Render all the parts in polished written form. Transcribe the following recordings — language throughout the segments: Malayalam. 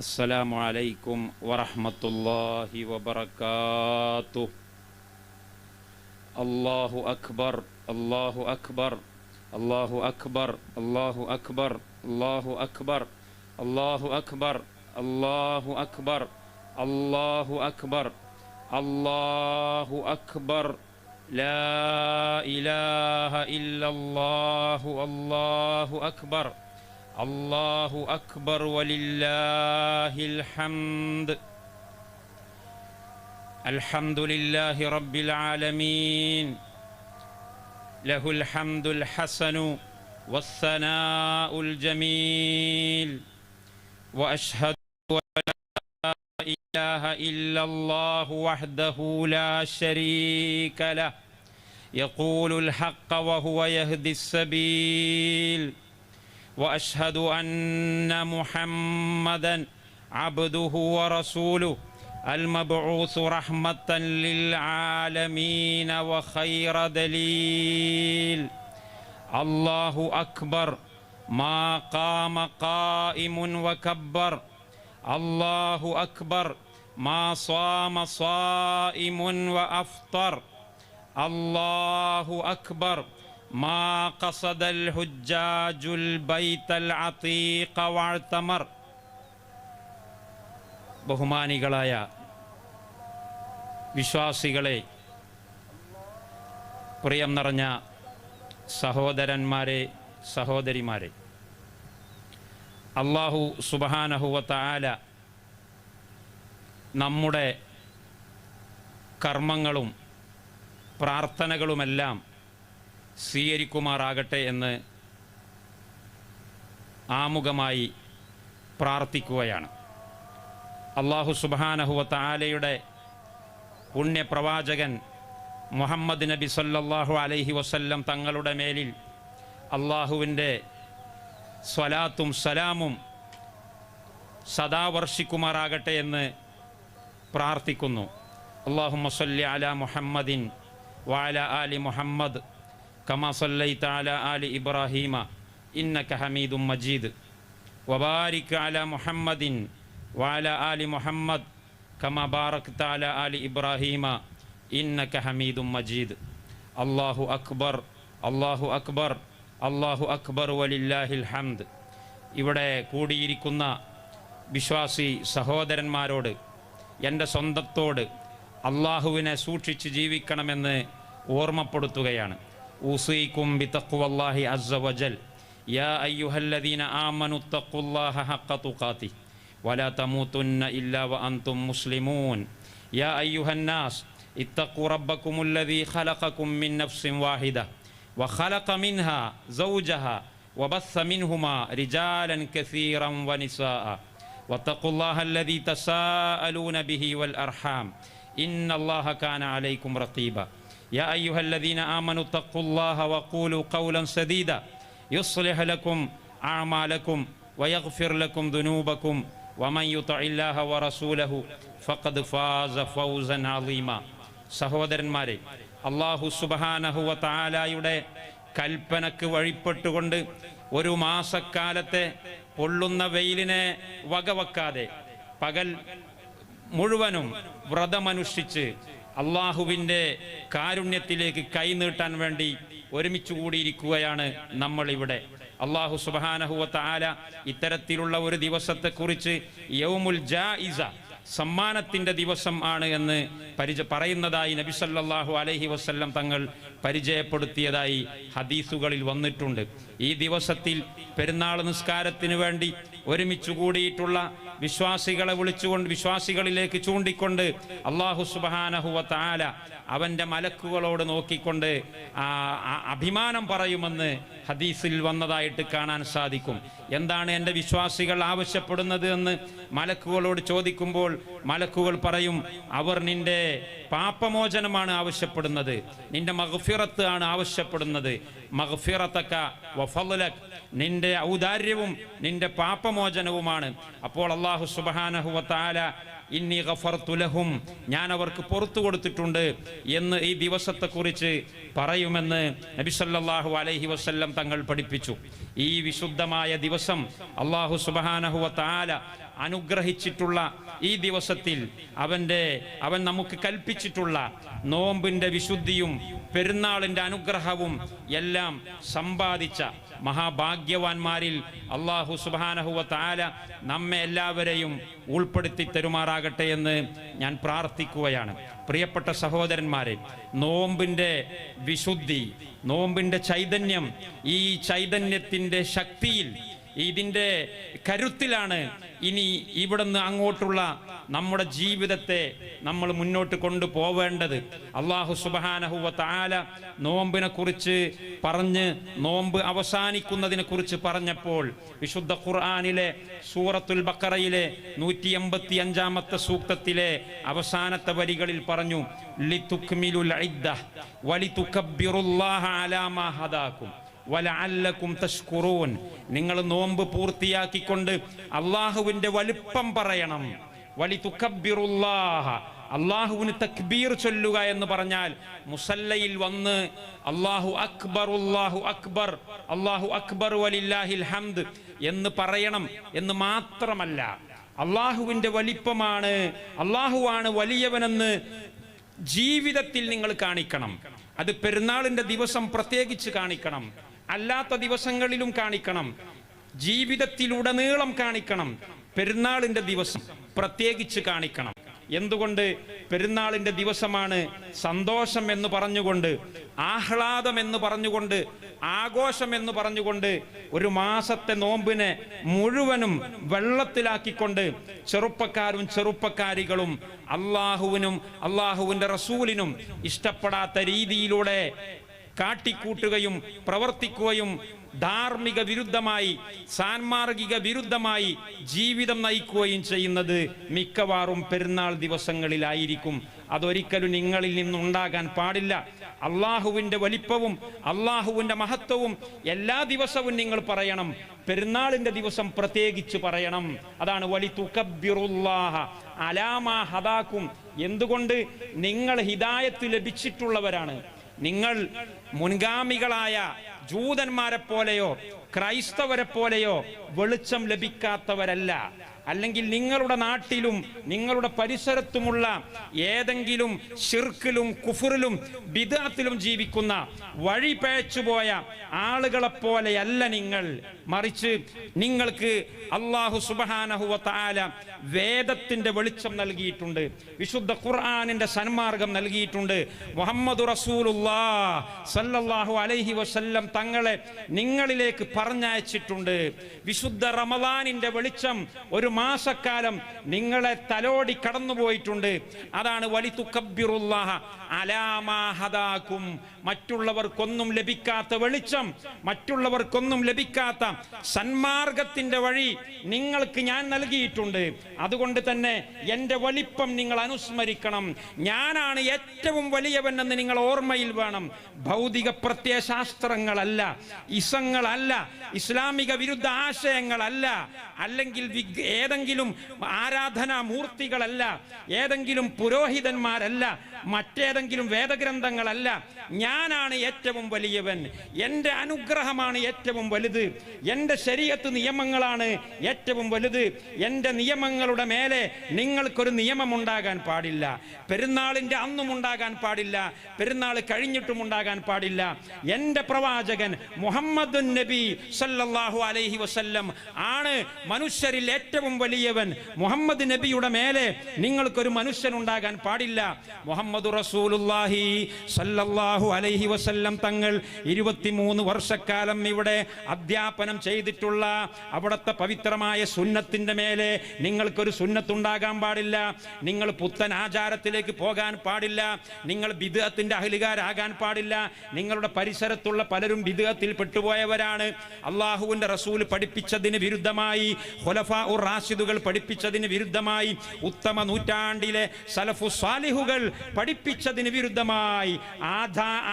السلام عليكم ورحمة الله وبركاته. الله أكبر الله أكبر الله أكبر الله أكبر الله أكبر الله أكبر الله أكبر الله أكبر الله أكبر لا إله إلا الله الله أكبر الله أكبر ولله الحمد. الحمد لله رب العالمين، له الحمد الحسن والثناء الجميل، وأشهد أن لا إله إلا الله وحده لا شريك له، يقول الحق وهو يهدي السبيل، وأشهد أن محمدًا عبده ورسوله المبعوث رحمة للعالمين وخير دليل. الله أكبر ما قام قائم وكبر، الله أكبر ما صام صائم وأفطر، الله أكبر ما قصد الحجاج البيت العتيق واعتمر. ബഹുമാനികളായ വിശ്വാസികളെ, പ്രിയം നിറഞ്ഞ സഹോദരന്മാരെ, സഹോദരിമാരെ, അല്ലാഹു സുബ്ഹാനഹു വ തആല നമ്മുടെ കർമ്മങ്ങളും പ്രാർത്ഥനകളുമെല്ലാം സ്വീകരിക്കുമാറാകട്ടെ എന്ന് ആമുഖമായി പ്രാർത്ഥിക്കുകയാണ്. അല്ലാഹു സുബ്ഹാനഹു വ തആലയുടെ പുണ്യപ്രവാചകൻ മുഹമ്മദ് നബി സല്ലല്ലാഹു അലൈഹി വസല്ലം തങ്ങളുടെ മേലിൽ അല്ലാഹുവിൻ്റെ സ്വലാത്തും സലാമും സദാ വർഷിക്കുമാറാകട്ടെ എന്ന് പ്രാർത്ഥിക്കുന്നു. അല്ലാഹുമ്മ സ്വല്ലി അലാ മുഹമ്മദിൻ വഅലാ ആലി മുഹമ്മദ് കമാ സല്ലൈത അലാ ആലി ഇബ്രാഹീമ ഇന്നക ഹമീദും മജീദ്, വബാരിക് അലാ മുഹമ്മദിൻ വഅലാ ആലി മുഹമ്മദ് കമാ ബാറക്ത അലാ ആലി ഇബ്രാഹീമ ഇന്നക ഹമീദും മജീദ്. അല്ലാഹു അക്ബർ അല്ലാഹു അക്ബർ അല്ലാഹു അക്ബർ വലില്ലാഹിൽ ഹംദ്. ഇവിടെ കൂടിയിരിക്കുന്ന വിശ്വാസി സഹോദരന്മാരോട്, എൻ്റെ സ്വന്തത്തോട് അള്ളാഹുവിനെ സൂക്ഷിച്ച് ജീവിക്കണമെന്ന് ഓർമ്മപ്പെടുത്തുകയാണ്. ഊസീകും ബിതഖ്വല്ലാഹി അസ്സ വജൽ യാ അയ്യുഹല്ലദീന ആമനു തഖുല്ലാഹ ഹഖ്ക തുഖാതിഹി വലാ തമൂതുന്ന ഇല്ലാ വഅൻതും മുസ്ലിമൂൻ. യാ അയ്യുഹന്നാസ് ഇത്തഖൂ റബ്ബകുമുല്ലദീ ഖലഖകും മിൻ നഫ്സിൻ വാഹിദ വഖലഖ മിൻഹാ സൗജഹാ വബസ്സ മിൻഹുമാ റിജാലൻ കസീറൻ വനിസാഅ വത്തഖുല്ലാഹല്ലദീ തസാഅലൂന ബിഹി വൽ അർഹാം ഇന്നല്ലാഹ കാന അലൈക്കും റഖീബ. യാ അയ്യുഹല്ലദീന ആമനു തഖുല്ലാഹ വഖൂലു ഖൗലൻ സദീദ യുസ്ലിഹ് ലക്കും അഅമാലക്കും വയഗ്ഫിർ ലക്കും ദുനൂബക്കും വമൻ യുതിഇല്ലാഹ വറസൂലഹു ഫഖദ് ഫാസ ഫൗസൻ അളീമ. സഹോദരന്മാരെ, അല്ലാഹു സുബ്ഹാനഹു വ തആലയുടെ കൽപ്പനക്ക് വഴിപ്പെട്ടുകൊണ്ട് ഒരു മാസക്കാലത്തെ പൊള്ളുന്ന വെയിലിനെ വകവെക്കാതെ പകൽ മുഴുവനും വ്രതമനുഷ്ഠിച്ച് അള്ളാഹുവിൻ്റെ കാരുണ്യത്തിലേക്ക് കൈനീട്ടാൻ വേണ്ടി ഒരുമിച്ച് കൂടിയിരിക്കുകയാണ് നമ്മളിവിടെ. അല്ലാഹു സുബ്ഹാനഹു വ തആല ഇത്തരത്തിലുള്ള ഒരു ദിവസത്തെക്കുറിച്ച് യൗമുൽ ജായിസ, സമ്മാനത്തിൻ്റെ ദിവസം ആണ് എന്ന് പറയുന്നതായി നബി സല്ലല്ലാഹു അലൈഹി വസല്ലം തങ്ങൾ പരിചയപ്പെടുത്തിയതായി ഹദീസുകളിൽ വന്നിട്ടുണ്ട്. ഈ ദിവസത്തിൽ പെരുന്നാൾ നിസ്കാരത്തിന് വേണ്ടി ഒരുമിച്ച് കൂടിയിട്ടുള്ള വിശ്വാസികളെ വിളിച്ചുകൊണ്ട്, വിശ്വാസികളിലേക്ക് ചൂണ്ടിക്കൊണ്ട് അല്ലാഹു സുബ്ഹാനഹു വ തആല അവൻ്റെ മലക്കുകളോട് നോക്കിക്കൊണ്ട് അഭിമാനം പറയുമെന്ന് ഹദീസിൽ വന്നതായിട്ട് കാണാൻ സാധിക്കും. എന്താണ് എൻ്റെ വിശ്വാസികൾ ആവശ്യപ്പെടുന്നത് എന്ന് മലക്കുകളോട് ചോദിക്കുമ്പോൾ മലക്കുകൾ പറയും, അവർ നിന്റെ പാപമോചനമാണ് ആവശ്യപ്പെടുന്നത്, നിന്റെ മഗ്ഫിറത്ത് ആണ് ആവശ്യപ്പെടുന്നത്. മഗ്ഫിറതക വഫളലക, നിന്റെ ഔദാര്യവും നിന്റെ പാപമോചനവുമാണ്. അപ്പോൾ അല്ലാഹു സുബ്ഹാനഹു വ തആല ഇന്നി ഗഫർതു ലഹും, ഞാൻ അവർക്ക് പുറത്തു കൊടുത്തിട്ടുണ്ട് എന്ന് ഈ ദിവസത്തെക്കുറിച്ച് പറയുമെന്ന് നബി സല്ലല്ലാഹു അലൈഹി വസല്ലം തങ്ങൾ പഠിപ്പിച്ചു. ഈ വിശുദ്ധമായ ദിവസം അല്ലാഹു സുബ്ഹാനഹു വ തആല അനുഗ്രഹിച്ചിട്ടുള്ള ഈ ദിവസത്തിൽ അവൻ നമുക്ക് കൽപ്പിച്ചിട്ടുള്ള നോമ്പിന്റെ വിശുദ്ധിയും പെരുന്നാളിന്റെ അനുഗ്രഹവും എല്ലാം സമ്പാദിച്ച മഹാഭാഗ്യവാന്മാരിൽ അല്ലാഹു സുബ്ഹാനഹു വ തആല നമ്മെ എല്ലാവരെയും ഉൾപ്പെടുത്തി തരുമാറാകട്ടെ എന്ന് ഞാൻ പ്രാർത്ഥിക്കുകയാണ്. പ്രിയപ്പെട്ട സഹോദരന്മാരെ, നോമ്പിന്റെ വിശുദ്ധി, നോമ്പിന്റെ ചൈതന്യം, ഈ ചൈതന്യത്തിന്റെ ശക്തിയിൽ, ഇതിൻ്റെ കരുത്തിലാണ് ഇനി ഇവിടുന്ന് അങ്ങോട്ടുള്ള നമ്മുടെ ജീവിതത്തെ നമ്മൾ മുന്നോട്ട് കൊണ്ടുപോവേണ്ടത്. അല്ലാഹു സുബ്ഹാനഹു വ തആല നോമ്പിനെ കുറിച്ച് പറഞ്ഞ്, നോമ്പ് അവസാനിക്കുന്നതിനെ കുറിച്ച് പറഞ്ഞപ്പോൾ വിശുദ്ധ ഖുർആനിലെ സൂറത്തുൽ ബഖറയിലെ 185-ാമത്തെ സൂക്തത്തിലെ അവസാനത്തെ വരികളിൽ പറഞ്ഞു, ലിതുക്മിലുൽ ഇദ്ദ വലിതുകബ്ബിറുല്ലാഹ അലാ മാ ഹദാകും വലഅല്ലകും തഷ്കുറൂൻ. നിങ്ങൾ നോമ്പ് പൂർത്തിയാക്കിക്കൊണ്ട് അള്ളാഹുവിന്റെ വലിപ്പം പറയണം. വലിതുകബ്ബിറുല്ലാഹ, അള്ളാഹുവിന് തക്ബീർ ചൊല്ലുക എന്ന് പറഞ്ഞാൽ മുസല്ലയിൽ വന്ന് അല്ലാഹു അക്ബർ അല്ലാഹു അക്ബർ അല്ലാഹു അക്ബർ വലില്ലാഹിൽ ഹംദ് എന്ന് പറയണം എന്ന് മാത്രമല്ല, അള്ളാഹുവിന്റെ വലിപ്പമാണ്, അള്ളാഹുവാണ് വലിയവനെന്ന് ജീവിതത്തിൽ നിങ്ങൾ കാണിക്കണം. അത് പെരുന്നാളിന്റെ ദിവസം പ്രത്യേകിച്ച് കാണിക്കണം, അല്ലാത്ത ദിവസങ്ങളിലും കാണിക്കണം, ജീവിതത്തിലുടനീളം കാണിക്കണം. പെരുന്നാളിന്റെ ദിവസം പ്രത്യേകിച്ച് കാണിക്കണം. എന്തുകൊണ്ട്? പെരുന്നാളിന്റെ ദിവസമാണ് സന്തോഷം എന്ന് പറഞ്ഞുകൊണ്ട്, ആഹ്ലാദം എന്ന് പറഞ്ഞുകൊണ്ട്, ആഘോഷം എന്ന് പറഞ്ഞുകൊണ്ട് ഒരു മാസത്തെ നോമ്പിനെ മുഴുവനും വെള്ളത്തിലാക്കിക്കൊണ്ട് ചെറുപ്പക്കാരും ചെറുപ്പക്കാരികളും അള്ളാഹുവിനും അള്ളാഹുവിന്റെ റസൂലിനും ഇഷ്ടപ്പെടാത്ത രീതിയിലൂടെ കാട്ടിക്കൂട്ടുകയും പ്രവർത്തിക്കുകയും ധാർമ്മിക വിരുദ്ധമായി, സാൻമാർഗിക വിരുദ്ധമായി ജീവിതം നയിക്കുകയും ചെയ്യുന്നത് മിക്കവാറും പെരുന്നാൾ ദിവസങ്ങളിലായിരിക്കും. അതൊരിക്കലും നിങ്ങളിൽ നിന്നുണ്ടാകാൻ പാടില്ല. അള്ളാഹുവിന്റെ വലിപ്പവും അള്ളാഹുവിന്റെ മഹത്വവും എല്ലാ ദിവസവും നിങ്ങൾ പറയണം, പെരുന്നാളിന്റെ ദിവസം പ്രത്യേകിച്ച് പറയണം. അതാണ് വലിതുകബ്ബിറുല്ലാഹ അലാ മാ ഹദാകും. എന്തുകൊണ്ട്? നിങ്ങൾ ഹിദായത്ത് ലഭിച്ചിട്ടുള്ളവരാണ്. നിങ്ങൾ മുൻഗാമികളായ ജൂതന്മാരെ പോലെയോ ക്രൈസ്തവരെ പോലെയോ വെളിച്ചം ലഭിക്കാത്തവരല്ല. അല്ലെങ്കിൽ നിങ്ങളുടെ നാട്ടിലും നിങ്ങളുടെ പരിസരത്തുമുള്ള ഏതെങ്കിലും ശിർക്കിലും കുഫറിലും ബിദ്അത്തിലും ജീവിക്കുന്ന വഴി പഴച്ചുപോയ ആളുകളെ പോലെയല്ല നിങ്ങൾ. മറിച്ച് നിങ്ങൾക്ക് അല്ലാഹു സുബ്ഹാനഹു വ തആല വേദത്തിന്റെ വെളിച്ചം നൽകിയിട്ടുണ്ട്, വിശുദ്ധ ഖുർആനിന്റെ സന്മാർഗം നൽകിയിട്ടുണ്ട്. മുഹമ്മദ് റസൂലുള്ളാഹി സ്വല്ലല്ലാഹു അലൈഹി വസല്ലം തങ്ങളെ നിങ്ങളിലേക്ക് പറഞ്ഞയച്ചിട്ടുണ്ട്. വിശുദ്ധ റമദാനിന്റെ വെളിച്ചം ഒരു മാസക്കാലം നിങ്ങളെ തലോടി കടന്നുപോയിട്ടുണ്ട്. അതാണ് വലിതുകബ്ബിറുല്ലാഹ അലാ മാ ഹദാകും. മറ്റുള്ളവർക്കൊന്നും ലഭിക്കാത്ത വെളിച്ചം, മറ്റുള്ളവർക്കൊന്നും ലഭിക്കാത്ത സന്മാർഗത്തിന്റെ വഴി നിങ്ങൾക്ക് ഞാൻ നൽകിയിട്ടുണ്ട്. അതുകൊണ്ട് തന്നെ എൻ്റെ വലിപ്പം നിങ്ങൾ അനുസ്മരിക്കണം. ഞാനാണ് ഏറ്റവും വലിയവൻ എന്ന് നിങ്ങൾ ഓർമ്മയിൽ വേണം. ഭൗതിക പ്രത്യയശാസ്ത്രങ്ങളല്ല, ഇസങ്ങളല്ല, ഇസ്ലാമിക വിരുദ്ധ ആശയങ്ങളല്ല, അല്ലെങ്കിൽ ഏതെങ്കിലും ആരാധനാ മൂർത്തികളല്ല, ഏതെങ്കിലും പുരോഹിതന്മാരല്ല, മറ്റേതെങ്കിലും വേദഗ്രന്ഥങ്ങളല്ല. ഞാനാണ് ഏറ്റവും വലിയവൻ. എൻ്റെ അനുഗ്രഹമാണ് ഏറ്റവും വലുത്. എൻ്റെ ശരീഅത്ത് നിയമങ്ങളാണ് ഏറ്റവും വലുത്. എൻ്റെ നിയമങ്ങളുടെ മേലെ നിങ്ങൾക്കൊരു നിയമമുണ്ടാകാൻ പാടില്ല. പെരുന്നാളിൻ്റെ അന്നും ഉണ്ടാകാൻ പാടില്ല, പെരുന്നാൾ കഴിഞ്ഞിട്ടും ഉണ്ടാകാൻ പാടില്ല. എൻ്റെ പ്രവാചകൻ മുഹമ്മദ് നബി സല്ലല്ലാഹു അലൈഹി വസല്ലം ആണ് മനുഷ്യരിൽ ഏറ്റവും വലിയവൻ. മുഹമ്മദ് നബിയുടെ മേലെ നിങ്ങൾക്കൊരു മനുഷ്യൻ ഉണ്ടാകാൻ പാടില്ല. മുഹമ്മദ് റസൂലുള്ളാഹി സല്ലല്ലാഹു അലൈഹി വസല്ലം തങ്ങൾ 23 വർഷക്കാലം ഇവിടെ അധ്യാപനം ചെയ്തിട്ടുള്ള അവിടുത്തെ പവിത്രമായ സുന്നത്തിന്റെ മേലെ നിങ്ങൾക്കൊരു സുന്നത്തുണ്ടാകാൻ പാടില്ല. നിങ്ങൾ പുത്തൻ ആചാരത്തിലേക്ക് പോകാൻ പാടില്ല. നിങ്ങൾ ബിദ്അത്തിന്റെ അഹ്ലുകാരാകാൻ പാടില്ല. നിങ്ങളുടെ പരിസരത്തുള്ള പലരും ബിദ്അത്തിൽ പെട്ടുപോയവരാണ്. അള്ളാഹുവിന്റെ റസൂൽ പഠിപ്പിച്ചതിന് വിരുദ്ധമായി, ഖുലഫാഉർ റാഷിദുകൾ പഠിപ്പിച്ചതിന് വിരുദ്ധമായി, ഉത്തമ നൂറ്റാണ്ടിലെ സലഫു സാലിഹുകൾ പഠിപ്പിച്ചതിന് വിരുദ്ധമായി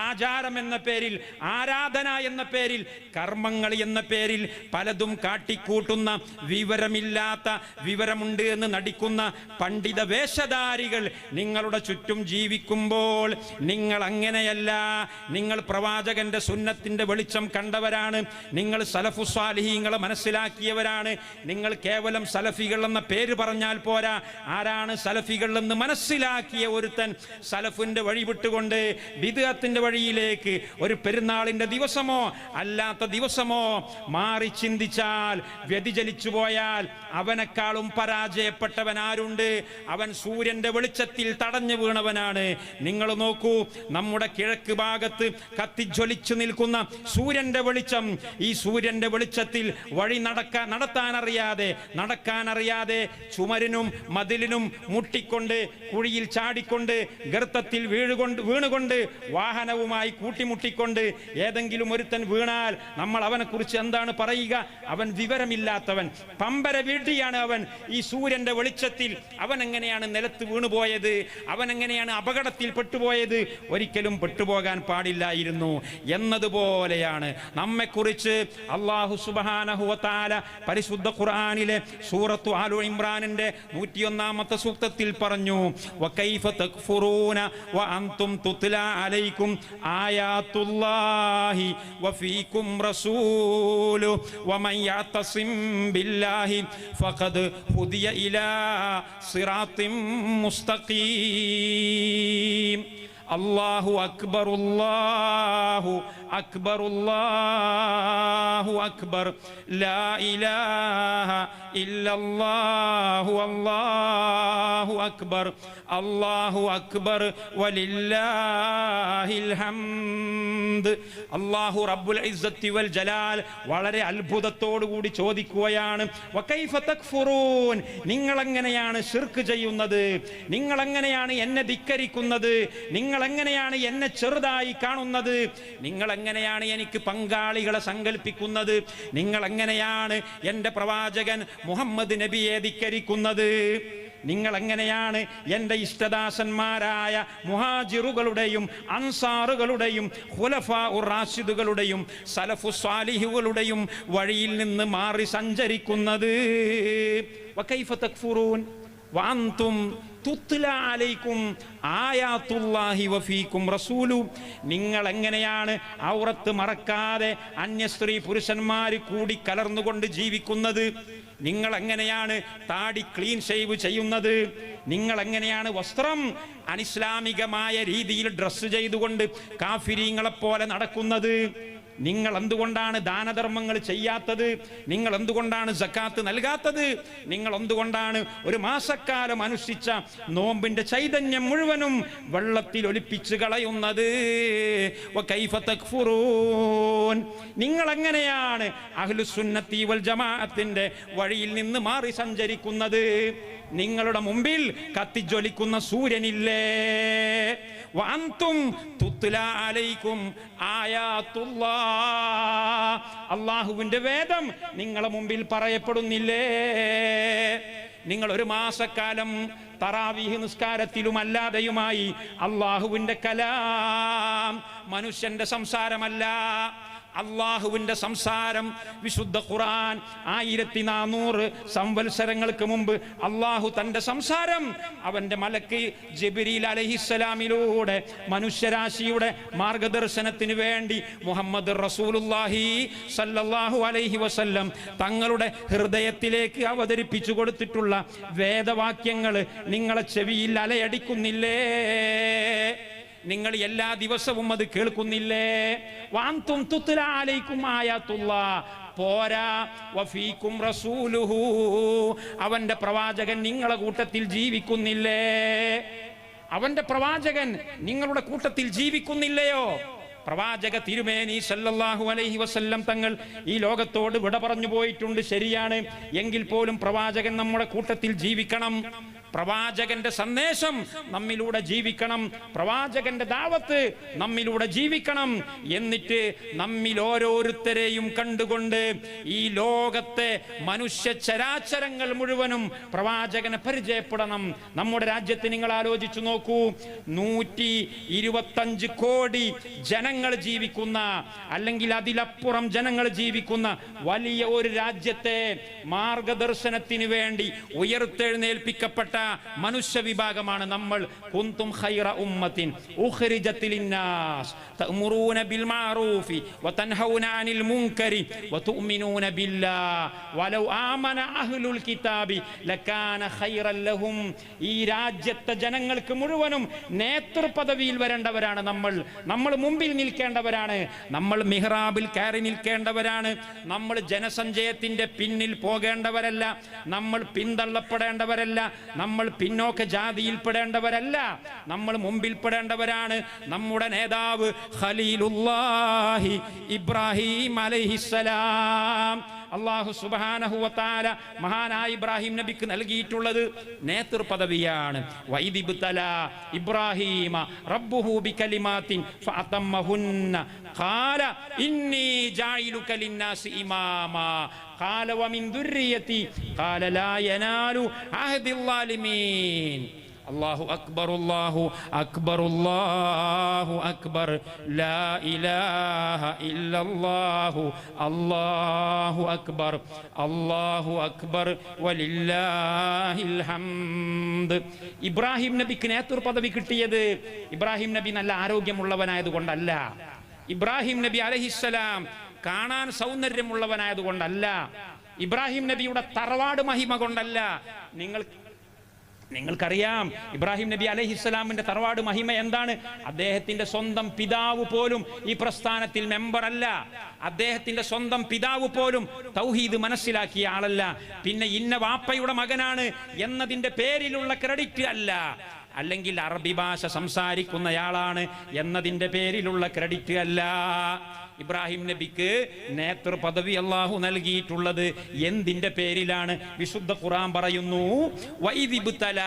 ആചാരം എന്ന പേരിൽ, ആരാധന എന്ന പേരിൽ, കർമ്മങ്ങൾ എന്ന പേരിൽ പലതും കാട്ടിക്കൂട്ടുന്ന, വിവരമില്ലാത്ത, വിവരമുണ്ട് എന്ന് നടിക്കുന്ന പണ്ഡിത വേഷധാരികൾ നിങ്ങളുടെ ചുറ്റും ജീവിക്കുമ്പോൾ നിങ്ങൾ അങ്ങനെയല്ല. നിങ്ങൾ പ്രവാചകന്റെ സുന്നത്തിന്റെ വെളിച്ചം കണ്ടവരാണ്. നിങ്ങൾ സലഫു സ്വാലിഹീങ്ങളെ മനസ്സിൽ മനസ്സിലാക്കിയവരാണ്. നിങ്ങൾ കേവലം സലഫികൾ എന്ന പേര് പറഞ്ഞാൽ പോരാ. ആരാണ് സലഫികൾ എന്ന് മനസ്സിലാക്കിയ ഒരുത്തൻ സലഫിന്റെ വഴി വിട്ടുകൊണ്ട് ബിദ്അത്തിന്റെ വഴിയിലേക്ക് ഒരു പെരുന്നാളിന്റെ ദിവസമോ അല്ലാത്ത ദിവസമോ മാറി ചിന്തിച്ചാൽ, വ്യതിചലിച്ചു പോയാൽ അവനെക്കാളും പരാജയപ്പെട്ടവൻ ആരുണ്ട്? അവൻ സൂര്യന്റെ വെളിച്ചത്തിൽ തടഞ്ഞു വീണവനാണ്. നിങ്ങൾ നോക്കൂ, നമ്മുടെ കിഴക്ക് ഭാഗത്ത് കത്തിജ്വലിച്ചു നിൽക്കുന്ന സൂര്യന്റെ വെളിച്ചം, ഈ സൂര്യന്റെ വെളിച്ചത്തിൽ വഴി നടക്കാനറിയാതെ ചുമരിനും മതിലിനും മുട്ടിക്കൊണ്ട്, കുഴിയിൽ ചാടിക്കൊണ്ട്, ഗർത്തത്തിൽ വീണുകൊണ്ട്, വാഹനവുമായി കൂട്ടിമുട്ടിക്കൊണ്ട് ഏതെങ്കിലും ഒരുത്തൻ വീണാൽ നമ്മൾ അവനെ കുറിച്ച് എന്താണ് പറയുക? അവൻ വിവരമില്ലാത്തവൻ, പമ്പര വീട്ടിയാണ് അവൻ. ഈ സൂര്യന്റെ വെളിച്ചത്തിൽ അവൻ എങ്ങനെയാണ് നിലത്ത് വീണുപോയത്? അവൻ എങ്ങനെയാണ് അപകടത്തിൽ പെട്ടുപോയത്? ഒരിക്കലും പെട്ടുപോകാൻ പാടില്ലായിരുന്നു എന്നതുപോലെയാണ് നമ്മെക്കുറിച്ച് അല്ലാഹു സുബ്ഹാനഹു വ തആല പരിശുദ്ധ ഖുർആനിലെ സൂറത്തു ആലു ഇംറാനിന്റെ 101-ാമത്തെ സൂക്തത്തിൽ പറഞ്ഞു, വകൈഫ തക്ഫുറൂന വഅൻതും തുത്ലാ അലൈക്കും ആയാത്തുല്ലാഹി വഫീകും റസൂലു വമൻ യഅതസിം ബില്ലാഹി ഫഖദ് ഹുദിയ ഇലാ സിറാത്തിൻ മുസ്തഖീം. അല്ലാഹു അക്ബർ, അല്ലാഹു അക്ബർ, അല്ലാഹു അക്ബർ, ലാ ഇലാഹ ഇല്ലല്ലാഹു, അല്ലാഹു അക്ബർ, അല്ലാഹു അക്ബർ വലില്ലാഹിൽ ഹംദ്. അല്ലാഹു റബ്ബുൽ ഇസ്സത്തി വൽ ജലാൽ വളരെ അത്ഭുതത്തോടു കൂടി ചോദിക്കുകയാണ്, വകൈഫ തക്ഫുറൂൻ, നിങ്ങൾ എങ്ങനെയാണ് ശിർക്ക് ചെയ്യുന്നത്? നിങ്ങൾ എങ്ങനെയാണ് എന്നെ ധിക്കരിക്കുന്നത്? നിങ്ങൾ എങ്ങനെയാണ് എന്നെ ചെറുതായി കാണുന്നത്? നിങ്ങൾ എങ്ങനെയാണ് എനിക്ക് പങ്കാളികളെ സങ്കല്പിക്കുന്നത്? നിങ്ങൾ എങ്ങനെയാണ് എൻ്റെ പ്രവാചകൻ മുഹമ്മദ് നബിയെ ധിക്കരിക്കുന്നത്? നിങ്ങൾ എങ്ങനെയാണ് എൻ്റെ ഇഷ്ടദാസന്മാരായ മുഹാജിറുകളുടെയും അൻസാറുകളുടെയും ഖുലഫാഉർ റാഷിദുകളുടെയും സലഫു സ്വാലിഹുകളുടെയും വഴിയിൽ നിന്ന് മാറി സഞ്ചരിക്കുന്നത്? വകൈഫ തക്ഫുറൂൻ വഅൻതും തുത്ലാ അലൈക്കും ആയാത്തുല്ലാഹി വഫീകും റസൂലു, നിങ്ങൾ എങ്ങനെയാണ് ഔറത്ത് മറക്കാതെ അന്യ സ്ത്രീ പുരുഷന്മാർ കൂടി കലർന്നുകൊണ്ട് ജീവിക്കുന്നത്? നിങ്ങൾ എങ്ങനെയാണ് താടി ക്ലീൻ ഷേവ് ചെയ്യുന്നത്? നിങ്ങൾ എങ്ങനെയാണ് വസ്ത്രം അനിസ്ലാമികമായ രീതിയിൽ ഡ്രസ്സ് ചെയ്തുകൊണ്ട് കാഫിരീങ്ങളെപ്പോലെ നടക്കുന്നത്? നിങ്ങൾ എന്തുകൊണ്ടാണ് ദാനധർമ്മങ്ങൾ ചെയ്യാത്തത്? നിങ്ങൾ എന്തുകൊണ്ടാണ് സക്കാത്ത് നൽകാത്തത്? നിങ്ങൾ എന്തുകൊണ്ടാണ് ഒരു മാസക്കാലം അനുഷ്ഠിച്ച നോമ്പിന്റെ ചൈതന്യം മുഴുവനും വെള്ളത്തിൽ ഒലിപ്പിച്ച് കളയുന്നത്? വകൈഫ തക്ഫുറൂൻ, നിങ്ങൾ എങ്ങനെയാണ് അഹ്ലുസുന്നത്തി വൽ ജമാഅത്തിന്റെ വഴിയിൽ നിന്ന് മാറി സഞ്ചരിക്കുന്നത്? നിങ്ങളുടെ മുമ്പിൽ കത്തിജ്വലിക്കുന്ന സൂര്യനില്ലേ? വഅൻതും തുത്ലാ അലൈക്കും ആയാത്തുല്ലാഹ്, അല്ലാഹുവിന്റെ വേദം നിങ്ങളുടെ മുമ്പിൽ പറയപ്പെടുന്നില്ലേ? നിങ്ങൾ ഒരു മാസക്കാലം തറാവീഹ് നിസ്കാരത്തിലും അല്ലാതെയുമായി അല്ലാഹുവിന്റെ കലാം, മനുഷ്യന്റെ സംസാരമല്ല, അള്ളാഹുവിന്റെ സംസാരം. വിശുദ്ധ ഖുർആൻ 1400 സംവത്സരങ്ങൾക്ക് മുമ്പ് അള്ളാഹു തന്റെ സംസാരം അവന്റെ മലക്ക് ജിബ്രീൽ അലൈഹിസ്സലാമിലൂടെ മനുഷ്യരാശിയുടെ മാർഗദർശനത്തിന് വേണ്ടി മുഹമ്മദ് റസൂലുള്ളാഹി സല്ലല്ലാഹു അലൈഹി വസല്ലം തങ്ങളുടെ ഹൃദയത്തിലേക്ക് അവതരിപ്പിച്ചു കൊടുത്തിട്ടുള്ള വേദവാക്യങ്ങൾ നിങ്ങളെ ചെവിയിൽ അലയടിക്കുന്നില്ലേ? നിങ്ങൾ എല്ലാ ദിവസവും അത് കേൾക്കുന്നില്ലേ? വഅൻതും തുത്ലാ അലൈക്കും ആയാത്തുല്ലാഹ് പോരാ, വഫീകും റസൂലുഹു, അവന്റെ പ്രവാചകൻ നിങ്ങളുടെ കൂട്ടത്തിൽ ജീവിക്കുന്നില്ലേ? അവന്റെ പ്രവാചകൻ നിങ്ങളുടെ കൂട്ടത്തിൽ ജീവിക്കുന്നില്ലയോ? പ്രവാചക തിരുമേനി സല്ലല്ലാഹു അലൈഹി വസല്ലം തങ്ങൾ ഈ ലോകത്തോട് വിട പറഞ്ഞു പോയിട്ടുണ്ട്, ശരിയാണ്. എങ്കിൽ പോലും പ്രവാചകൻ നമ്മുടെ കൂട്ടത്തിൽ ജീവിക്കണം. പ്രവാചകന്റെ സന്ദേശം നമ്മിലൂടെ ജീവിക്കണം. പ്രവാചകന്റെ ദാവത്ത് നമ്മിലൂടെ ജീവിക്കണം. എന്നിട്ട് നമ്മിൽ ഓരോരുത്തരെയും കണ്ടുകൊണ്ട് ഈ ലോകത്തെ മനുഷ്യ ചരാചരങ്ങൾ മുഴുവനും പ്രവാചകനെ പരിചയപ്പെടണം. നമ്മുടെ രാജ്യത്ത് നിങ്ങൾ ആലോചിച്ചു നോക്കൂ, 125 കോടി ജനങ്ങൾ ജീവിക്കുന്ന, അല്ലെങ്കിൽ അതിലപ്പുറം ജനങ്ങൾ ജീവിക്കുന്ന വലിയ ഒരു രാജ്യത്തെ മാർഗദർശനത്തിന് വേണ്ടി ഉയർത്തെഴുന്നേൽപ്പിക്കപ്പെട്ട മനുഷ്യ വിഭാഗമാണ് നമ്മൾ. കുന്തും ഖൈറ ഉമ്മത്തിൻ ഉഖ്രിജത് ലിന്നാസ് തഅ്മുറൂന ബിൽ മഅറൂഫി വതൻഹൗന അനിൽ മുൻകരി വതുഅ്മിനൂന ബില്ലാഹ് വലൗ ആമന അഹ്ലുൽ കിതാബി ലകാന ഖൈറൻ ലഹും. ഈ രാജ്യത്തെ ജനങ്ങൾക്ക് മുഴുവനും നേതൃപദവിയിൽ വരേണ്ടവരാണ് നമ്മൾ മുമ്പിൽ നിൽക്കേണ്ടവരാണ്, നമ്മൾ മിഹ്റാബിൽ കയറി നിൽക്കേണ്ടവരാണ്, നമ്മൾ ജനസഞ്ചയത്തിന്റെ പിന്നിൽ പോകേണ്ടവരല്ല, നമ്മൾ പിന്തള്ളപ്പെടേണ്ടവരല്ല, നമ്മൾ പിന്നോക്ക ജാതിയിൽപ്പെടേണ്ടവരല്ല, നമ്മൾ മുമ്പിൽപ്പെടേണ്ടവരാണ്. നമ്മുടെ നേതാവ് ഖലീലുല്ലാഹി ഇബ്രാഹിം അലൈഹിസ്സലാം, അല്ലാഹു സുബ്ഹാനഹു വ തആല മഹാനായ ഇബ്രാഹിം നബിക്ക് നൽകിയിട്ടുള്ളത് നേതൃപദവിയാണ്. വൈദിബ്തല ഇബ്രാഹിമ റബ്ബുഹു ബികലിമാത്തിൻ ഫഅതമ്മഹുന്ന ഖാല ഇന്നി ജാഇലുക ലിന്നാസി ഇമാമാ ഖാല വമിൻ ദുർരിയതി ഖാല ലാ യനാലു അഹദിൽ ളാലിമീൻ. അല്ലാഹു അക്ബർ അല്ലാഹു അക്ബർ അല്ലാഹു അക്ബർ ലാ ഇലാഹ ഇല്ലല്ലാഹു അല്ലാഹു അക്ബർ വലില്ലാഹിൽ ഹംദ്. ഇബ്രാഹിം നബിക്ക് നേതൃപദവി കിട്ടിയത് ഇബ്രാഹിം നബി നല്ല ആരോഗ്യമുള്ളവനായതുകൊണ്ടല്ല, ഇബ്രാഹിം നബി അലൈഹിസ്സലാം കാണാൻ സൗന്ദര്യമുള്ളവനായതുകൊണ്ടല്ല, ഇബ്രാഹിം നബിയുടെ തറവാട് മഹിമ കൊണ്ടല്ല. നിങ്ങൾക്കറിയാം ഇബ്രാഹിം നബി അലൈഹിസ്സലാമിന്റെ തറവാട് മഹിമ എന്താണ്? അദ്ദേഹത്തിന്റെ സ്വന്തം പിതാവ് പോലും ഈ പ്രസ്ഥാനത്തിൽ മെമ്പറല്ല, അദ്ദേഹത്തിന്റെ സ്വന്തം പിതാവ് പോലും തൗഹീദ് മനസ്സിലാക്കിയ ആളല്ല. പിന്നെ ഇന്ന വാപ്പയുടെ മകനാണ് എന്നതിന്റെ പേരിലുള്ള ക്രെഡിറ്റ് അല്ല, അല്ലെങ്കിൽ അറബി ഭാഷ സംസാരിക്കുന്നയാളാണ് എന്നതിന്റെ പേരിലുള്ള ക്രെഡിറ്റ് അല്ല. ഇബ്രാഹിം നബിക്ക് നേതൃപദവി അല്ലാഹു നൽകിയിട്ടുള്ളത് എന്തിന്റെ പേരിലാണ്? വിശുദ്ധ ഖുർആൻ പറയുന്നു, വഇദിബ്തല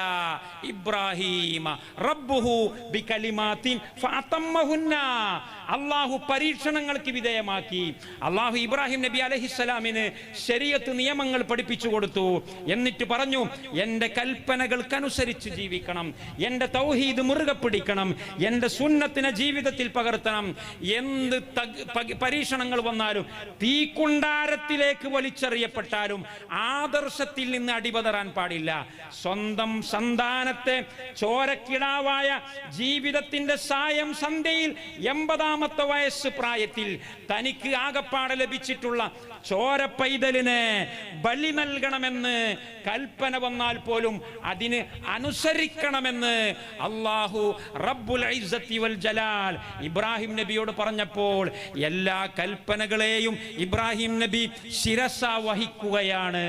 ഇബ്രാഹീമ റബ്ബുഹു ബികലിമാത്തിൻ ഫഅതമ്മഹുന്ന. അല്ലാഹു പരീക്ഷണങ്ങൾക്ക് വിധേയമാക്കി. അല്ലാഹു ഇബ്രാഹിം നബി അലൈഹിസ്സലാമിന് ശരീഅത്ത് നിയമങ്ങൾ പഠിപ്പിച്ചു കൊടുത്തു. എന്നിട്ട് പറഞ്ഞു, എൻ്റെ കൽപ്പനകൾക്കനുസരിച്ച് ജീവിക്കണം, എൻ്റെ തൗഹീദ് മുറുകെ പിടിക്കണം, എൻ്റെ സുന്നത്തിനെ ജീവിതത്തിൽ പകർത്തണം. എന്ത് പരീക്ഷണങ്ങൾ വന്നാലും, തീക്കുണ്ടാരത്തിലേക്ക് വലിച്ചെറിയപ്പെട്ടാലും ആദർശത്തിൽ നിന്ന് അടിപതറാൻ പാടില്ല. സ്വന്തം സന്താനത്തെ ചോരക്കിടാവായ ജീവിതത്തിന്റെ സായം സന്ധ്യയിൽ 80ാമത്തെ വയസ്സ് പ്രായത്തിൽ തനിക്ക് ആകപ്പാടെ ലഭിച്ചിട്ടുള്ള ചോര പൈതലിന് ബലി നൽകണമെന്ന് കൽപ്പന വന്നാൽ പോലും അതിന് അനുസരിക്കണമെന്ന് അല്ലാഹു റബ്ബുൽ ഇസ്സത്തി വൽ ജലാൽ ഇബ്രാഹിം നബിയോട് പറഞ്ഞപ്പോൾ എല്ലാ കൽപ്പനകളെയും ഇബ്രാഹിം നബി ശിരസ വഹിക്കുകയാണ്.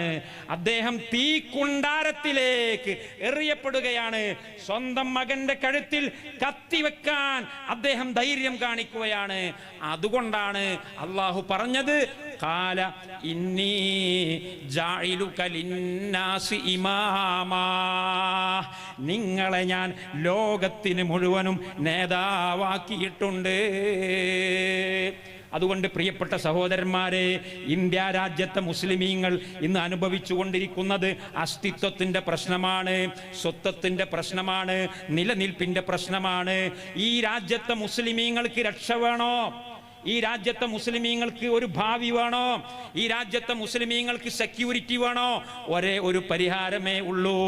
അദ്ദേഹം തീക്കുണ്ടാരത്തിലേക്ക് എറിയപ്പെടുകയാണ്. സ്വന്തം മകന്റെ കഴുത്തിൽ കത്തിവെക്കാൻ അദ്ദേഹം ധൈര്യം കാണിക്കുകയാണ്. അതുകൊണ്ടാണ് അല്ലാഹു പറഞ്ഞത്, ഖാല ഇന്നി ജാഇലുക ലിന്നാസി ഇമാമാ, നിങ്ങളെ ഞാൻ ലോകത്തിന് മുഴുവനും നേതാവാക്കിയിട്ടുണ്ട്. അതുകൊണ്ട് പ്രിയപ്പെട്ട സഹോദരന്മാരെ, ഇന്ത്യ രാജ്യത്തെ മുസ്ലിമീങ്ങൾ ഇന്ന് അനുഭവിച്ചു കൊണ്ടിരിക്കുന്നത് അസ്തിത്വത്തിന്റെ പ്രശ്നമാണ്, സ്വത്വത്തിന്റെ പ്രശ്നമാണ്, നിലനിൽപ്പിന്റെ പ്രശ്നമാണ്. ഈ രാജ്യത്തെ മുസ്ലിമീങ്ങൾക്ക് രക്ഷ വേണോ? ഈ രാജ്യത്തെ മുസ്ലിമീങ്ങൾക്ക് ഒരു ഭാവി വേണോ? ഈ രാജ്യത്തെ മുസ്ലിമീങ്ങൾക്ക് സെക്യൂരിറ്റി വേണോ? ഒരേ ഒരു പരിഹാരമേ ഉള്ളൂ.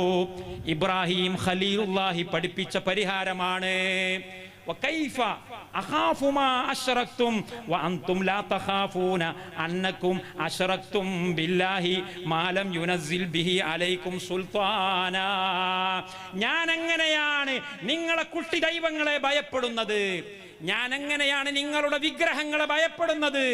ഇബ്രാഹിം ഖലീലുല്ലാഹി പഠിപ്പിച്ച പരിഹാരമാണ്. وكيف أخاف ما أشركتم وأنتم لا تخافون أنكم أشركتم بالله ما لم ينزل به عليكم سلطانا. ഞാൻ എങ്ങനെയാണ് നിങ്ങളെ കുട്ടി ദൈവങ്ങളെ ഭയപ്പെടുന്നത്? ഞാൻ എങ്ങനെയാണ് നിങ്ങളുടെ വിഗ്രഹങ്ങളെ ഭയപ്പെടുന്നത്?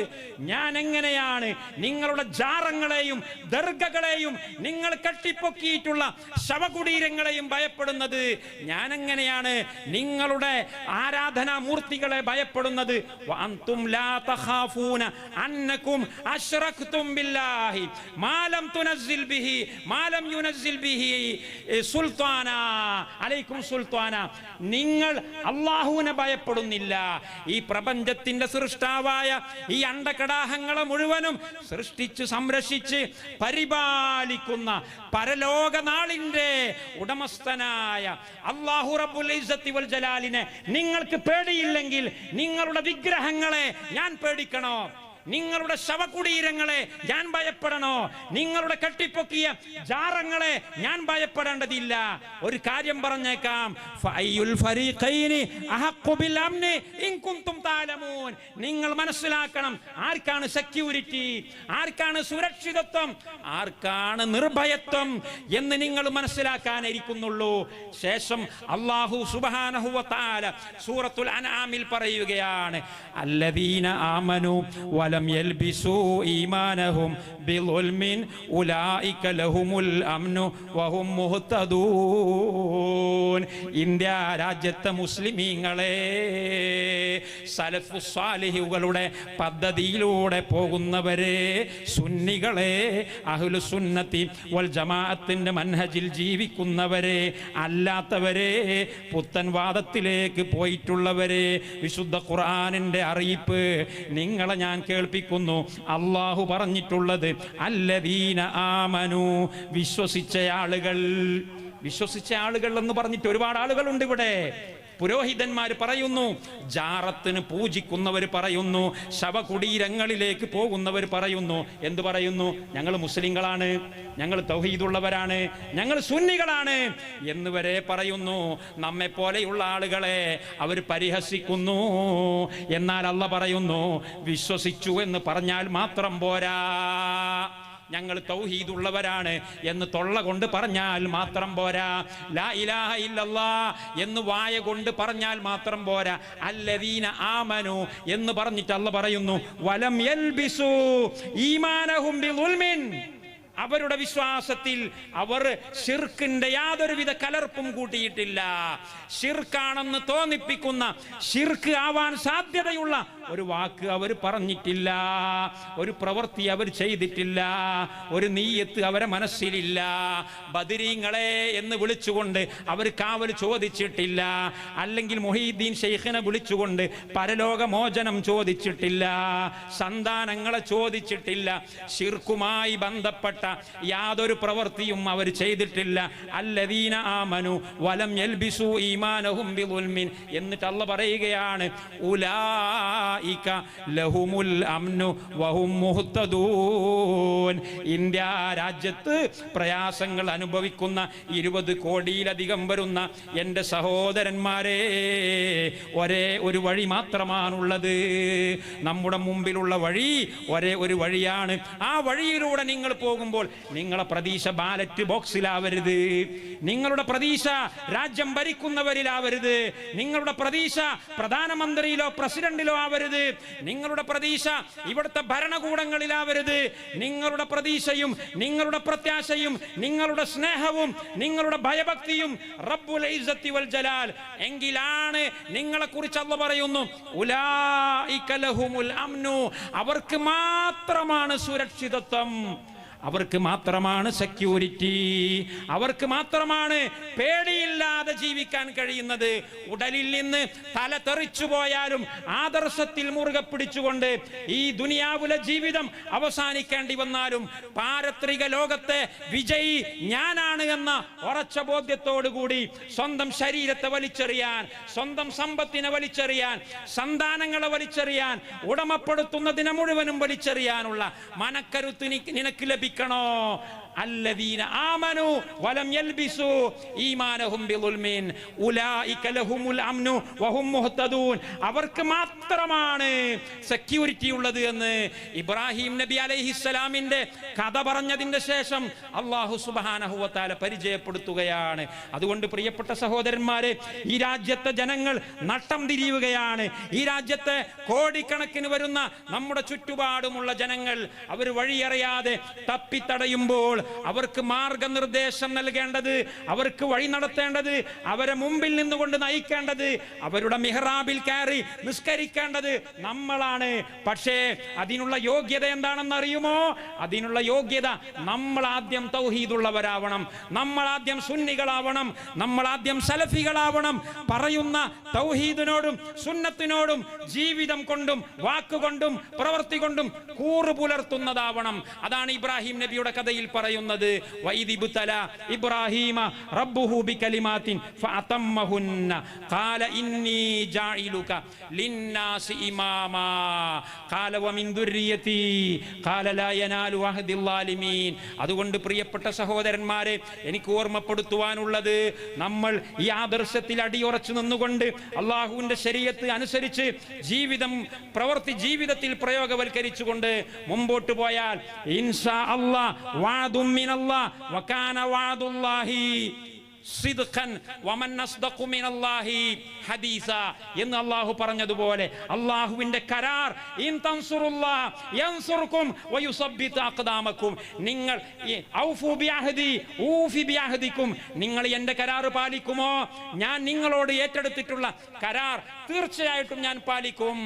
ഞാൻ എങ്ങനെയാണ് നിങ്ങളുടെ ജാറങ്ങളെയും ദർഗകളെയും നിങ്ങൾ കെട്ടിപ്പൊക്കിയിട്ടുള്ള ശവകുടീരങ്ങളെയും ഭയപ്പെടുന്നത്? ഞാൻ എങ്ങനെയാണ് നിങ്ങളുടെ ആരാധനാമൂർത്തികളെ ഭയപ്പെടുന്നത്? വഅൻതും ലാ തഖാഫൂന അന്നകും അശ്റക്തും ബില്ലാഹി മാ ലം തുനസ്സിൽ ബിഹി മാ ലം യുനസ്സിൽ ബിഹി സുൽത്താന അലൈക്കും സുൽത്താന. നിങ്ങൾ അല്ലാഹുവിനെ ഭയപ്പെടുന്നില്ല. ഈ പ്രപഞ്ചത്തിന്റെ സൃഷ്ടാവായ ഈ അണ്ടകടാഹങ്ങളെ മുഴുവനും സൃഷ്ടിച്ച് സംരക്ഷിച്ച് പരിപാലിക്കുന്ന പരലോക നാളിന്റെ ഉടമസ്ഥനായ അല്ലാഹു റബ്ബുൽ ഇസ്സത്തി വൽ ജലാലിനെ നിങ്ങൾക്ക് പേടിയില്ലെങ്കിൽ നിങ്ങളുടെ വിഗ്രഹങ്ങളെ ഞാൻ പേടിക്കണോ? നിങ്ങളുടെ ശവകുടീരങ്ങളെ ഞാൻ ഭയപ്പെടണോ? നിങ്ങളുടെ കെട്ടിപ്പൊക്കിയ ജാറങ്ങളെ ഞാൻ ഭയപ്പെടേണ്ടതില്ല. ഒരു കാര്യം പറഞ്ഞേക്കാം, ഫഅയ്യുൽ ഫരീഖൈനി അഹഖു ബിൽ അംനി ഇൻ കുൻതും തഅലമൂൻ. നിങ്ങൾ മനസ്സിലാക്കണം, ആർക്കാണ് സെക്യൂരിറ്റി, ആർക്കാണ് സുരക്ഷിതത്വം, ആർക്കാണ് നിർഭയത്വം എന്ന് നിങ്ങൾ മനസ്സിലാക്കാനിരിക്കുന്നുള്ളൂ. ശേഷം അല്ലാഹു സുബ്ഹാനഹു വ തആല സൂറത്തുൽ അൻആമിൽ പറയുകയാണ്, അല്ലദീന ആമനു വലം യൽബിസു ഈമാനഹും ബിളുൽമിൻ ഉലൈക ലഹുമുൽ അംനു വഹും മുഹ്തദൂൻ. ഇന്ത്യ രാജ്യത്തെ മുസ്ലിമീങ്ങളെ, സലഫു സ്വാലിഹുകളുടെ പദ്ധതിയിലൂടെ പോകുന്നവരെ, സുന്നികളെ, അഹ്ലു സുന്നത്തി വൽ ജമാഅത്തിന്റെ മൻഹജിൽ ജീവിക്കുന്നവരെ, അല്ലാത്തവരെ, പുത്തൻവാദത്തിലേക്ക് പോയിട്ടുള്ളവരെ, വിശുദ്ധ ഖുർആനിന്റെ അറിയിപ്പ് നിങ്ങളെ ഞാൻ കേൾപ്പിക്കുന്നു. അല്ലാഹു പറഞ്ഞിട്ടുള്ളത് അല്ലദീന ആമനു, വിശ്വസിച്ച ആളുകൾ. വിശ്വസിച്ച ആളുകൾ എന്ന് പറഞ്ഞിട്ട് ഒരുപാട് ആളുകളുണ്ട് ഇവിടെ. പുരോഹിതന്മാർ പറയുന്നു, ജാറത്തിന് പൂജിക്കുന്നവർ പറയുന്നു, ശവകുടീരങ്ങളിലേക്ക് പോകുന്നവർ പറയുന്നു. എന്ത് പറയുന്നു? ഞങ്ങൾ മുസ്ലിങ്ങളാണ്, ഞങ്ങൾ തൗഹീദുള്ളവരാണ്, ഞങ്ങൾ സുന്നികളാണ് എന്ന് വരെ പറയുന്നു. നമ്മെ പോലെയുള്ള ആളുകളെ അവർ പരിഹസിക്കുന്നു. എന്നാൽ അല്ലാഹ് പറയുന്നു, വിശ്വസിച്ചു എന്ന് പറഞ്ഞാൽ മാത്രം പോരാ. ഞങ്ങൾ തൗഹീദുള്ളവരാണ് എന്ന് തൊള്ള കൊണ്ട് പറഞ്ഞാൽ മാത്രം പോരാ. ലാ ഇലാഹ ഇല്ലല്ലാഹ് എന്ന് വായ കൊണ്ട് പറഞ്ഞാൽ മാത്രം പോരാ. അല്ലദീന ആമനു എന്ന് പറഞ്ഞിട്ട് അല്ലാഹ് പറയുന്നു, വലം യൽബിസു ഈമാനഹും ബിളുൽമിൻ. അവരുടെ വിശ്വാസത്തിൽ അവർ ശിർക്കിന്റെ യാതൊരുവിധ കലർപ്പും കൂട്ടിയിട്ടില്ല. ശിർക്കാണെന്ന് തോന്നിപ്പിക്കുന്ന, ശിർക്ക് ആവാൻ സാധ്യതയുള്ള ഒരു വാക്ക് അവർ പറഞ്ഞിട്ടില്ല, ഒരു പ്രവൃത്തി അവർ ചെയ്തിട്ടില്ല, ഒരു നീയത്ത് അവരെ മനസ്സിലില്ല. ബദരീങ്ങളെ എന്ന് വിളിച്ചുകൊണ്ട് അവർ കാവൽ ചോദിച്ചിട്ടില്ല, അല്ലെങ്കിൽ മുഹീദ്ദീൻ ശൈഖിനെ വിളിച്ചുകൊണ്ട് പരലോക മോചനം ചോദിച്ചിട്ടില്ല, സന്താനങ്ങളെ ചോദിച്ചിട്ടില്ല. ശിർക്കുമായി ബന്ധപ്പെട്ട യാതൊരു പ്രവൃത്തിയും അവർ ചെയ്തിട്ടില്ല. അല്ലദീന ആമനു വലം യൽബിസു ഈമാനഹും ബിളുൽമിൻ. എന്നിട്ട് അല്ലാഹ് പറയുകയാണ്, ഉലൈക ലഹുമുൽ അംനു വഹും മുഹ്തദൂൻ. ഇന്ത്യ രാജ്യത്ത് പ്രയാസങ്ങൾ അനുഭവിക്കുന്ന 20 കോടിയിലധികം വരുന്ന എൻ്റെ സഹോദരന്മാരെ, ഒരേ ഒരു വഴി മാത്രമാണുള്ളത്. നമ്മുടെ മുമ്പിലുള്ള വഴി ഒരേ ഒരു വഴിയാണ്. ആ വഴിയിലൂടെ നിങ്ങൾ പോകുമ്പോൾ നിങ്ങളുടെ പ്രതീക്ഷ ബാലറ്റ് ബോക്സിലാവരുത്, നിങ്ങളുടെ പ്രതീക്ഷ രാജ്യം ഭരിക്കുന്നവരിലാവരുത്, നിങ്ങളുടെ പ്രതീക്ഷ പ്രധാനമന്ത്രിയിലോ പ്രസിഡന്റിലോ ആവരുത്, നിങ്ങളുടെ പ്രതീക്ഷ ഇവിടുത്തെ ഭരണകൂടങ്ങളിലാവരുത്. നിങ്ങളുടെ പ്രതീക്ഷയും നിങ്ങളുടെ പ്രത്യാശയും നിങ്ങളുടെ സ്നേഹവും നിങ്ങളുടെ ഭയഭക്തിയും റബ്ബുൽ ഇസ്സത്തി വൽ ജലാൽ. എങ്കിലാണ് നിങ്ങളെ കുറിച്ച് അല്ലാഹ് പറയുന്നു, ഉലൈക ലഹുമുൽ അംനു. അവർക്ക് മാത്രമാണ് സുരക്ഷിതത്വം, അവർക്ക് മാത്രമാണ് സെക്യൂരിറ്റി, അവർക്ക് മാത്രമാണ് പേടിയില്ലാതെ ജീവിക്കാൻ കഴിയുന്നത്. ഉടലിൽ നിന്ന് തല തെറിച്ചു പോയാലും ആദർശത്തിൽ മുറുകെ പിടിച്ചുകൊണ്ട് ഈ ദുനിയാവിലെ ജീവിതം അവസാനിക്കേണ്ടി വന്നാലും പാരത്രിക ലോകത്തെ വിജയി ഞാനാണ് എന്ന ഉറച്ച ബോധ്യത്തോടുകൂടി സ്വന്തം ശരീരത്തെ വലിച്ചെറിയാൻ, സ്വന്തം സമ്പത്തിനെ വലിച്ചെറിയാൻ, സന്താനങ്ങളെ വലിച്ചെറിയാൻ, ഉടമപ്പെടുത്തുന്നതിനെ മുഴുവനും വലിച്ചെറിയാനുള്ള മനക്കരുത്ത് നിനക്ക് ലഭിക്കണോ? الذين آمنوا ولم يلبسوا إيمانهم بظلم أولئك لهم الأمن وهم مهتدون. അവർക്ക് മാത്രമാണ് സെക്യൂരിറ്റി ഉള്ളത് എന്ന് ഇബ്രാഹിം നബി അലൈഹിസ്സലാമിന്റെ കഥ പറഞ്ഞതിന്റെ ശേഷം അല്ലാഹു സുബ്ഹാനഹു വ തആല പരിചയപ്പെടുത്തുകയാണ്. അതുകൊണ്ട് പ്രിയപ്പെട്ട സഹോദരന്മാരെ, ഈ രാജ്യത്തെ ജനങ്ങൾ നട്ടം തിരിയുകയാണ്. ഈ രാജ്യത്തെ കോടിക്കണക്കിന് വരുന്ന നമ്മുടെ ചുറ്റുപാടുമുള്ള ജനങ്ങൾ അവർ വഴിയറിയാതെ തപ്പിത്തടയുമ്പോൾ അവർക്ക് മാർഗനിർദ്ദേശം നൽകേണ്ടത്, അവർക്ക് വഴി നടത്തേണ്ടത്, അവരെ മുമ്പിൽ നിന്നുകൊണ്ട് നയിക്കേണ്ടത്, അവരുടെ മിഹ്റാബിൽ കയറി നിസ്കരിക്കേണ്ടത് നമ്മളാണ്. പക്ഷേ അതിനുള്ള യോഗ്യത എന്താണെന്ന് അറിയുമോ? അതിനുള്ള യോഗ്യത നമ്മൾ ആദ്യം തൗഹീദുള്ളവരാവണം, നമ്മൾ ആദ്യം സുന്നികളാവണം, നമ്മൾ ആദ്യം സലഫികളാവണം. പറയുന്ന തൗഹീദിനോടും സുന്നത്തിനോടും ജീവിതം കൊണ്ടും വാക്കുകൊണ്ടും പ്രവൃത്തി കൊണ്ടും കൂറ് പുലർത്തുന്നതാവണം. അതാണ് ഇബ്രാഹിം നബിയുടെ കഥയിൽ പറയുന്നത്. പറയുന്നത് വൈദിബ്തല ഇബ്രാഹീമ റബ്ബുഹു ബികലിമാത്തിൻ ഫഅതമ്മഹുന്ന ഖാല ഇന്നി ജാഇലുക ലിന്നാസി ഇമാമാ ഖാല വമിൻ ദുർരിയതി ഖാല ലാ യനാലു അഹദിൽ ളാലിമീൻ. അതുകൊണ്ട് പ്രിയപ്പെട്ട സഹോദരന്മാരെ, എനിക്ക് ഓർമ്മപ്പെടുത്തുവാനുള്ളത്, നമ്മൾ ഈ ആദർശത്തിൽ അടിയുറച്ചു നിന്നുകൊണ്ട് അള്ളാഹുവിന്റെ ശരീഅത്ത് അനുസരിച്ച് ജീവിതത്തിൽ പ്രയോഗവൽക്കരിച്ചുകൊണ്ട് മുമ്പോട്ട് പോയാൽ ഇൻഷാ അല്ലാഹ് വഅദും മിനല്ലാഹ് വകാന വഅദുല്ലാഹി സിദ്ഖൻ വമൻ അസ്ദഖു മിനല്ലാഹി ഹദീസ എന്ന് അല്ലാഹു പറഞ്ഞതുപോലെ അല്ലാഹുവിന്റെ കരാർ ഇൻ തൻസുറുല്ലാഹ് യൻസുർകും വയുസബ്ബിത് അഖ്ദാമകും. നിങ്ങൾ ഔഫു ബിഅഹദി ഊഫി ബിഅഹദികും, നിങ്ങൾ എൻ്റെ കരാർ പാലിക്കുമോ, ഞാൻ നിങ്ങളോട് ഏറ്റെടുത്തിട്ടുള്ള കരാർ തീർച്ചയായിട്ടും ഞാൻ പാലിക്കും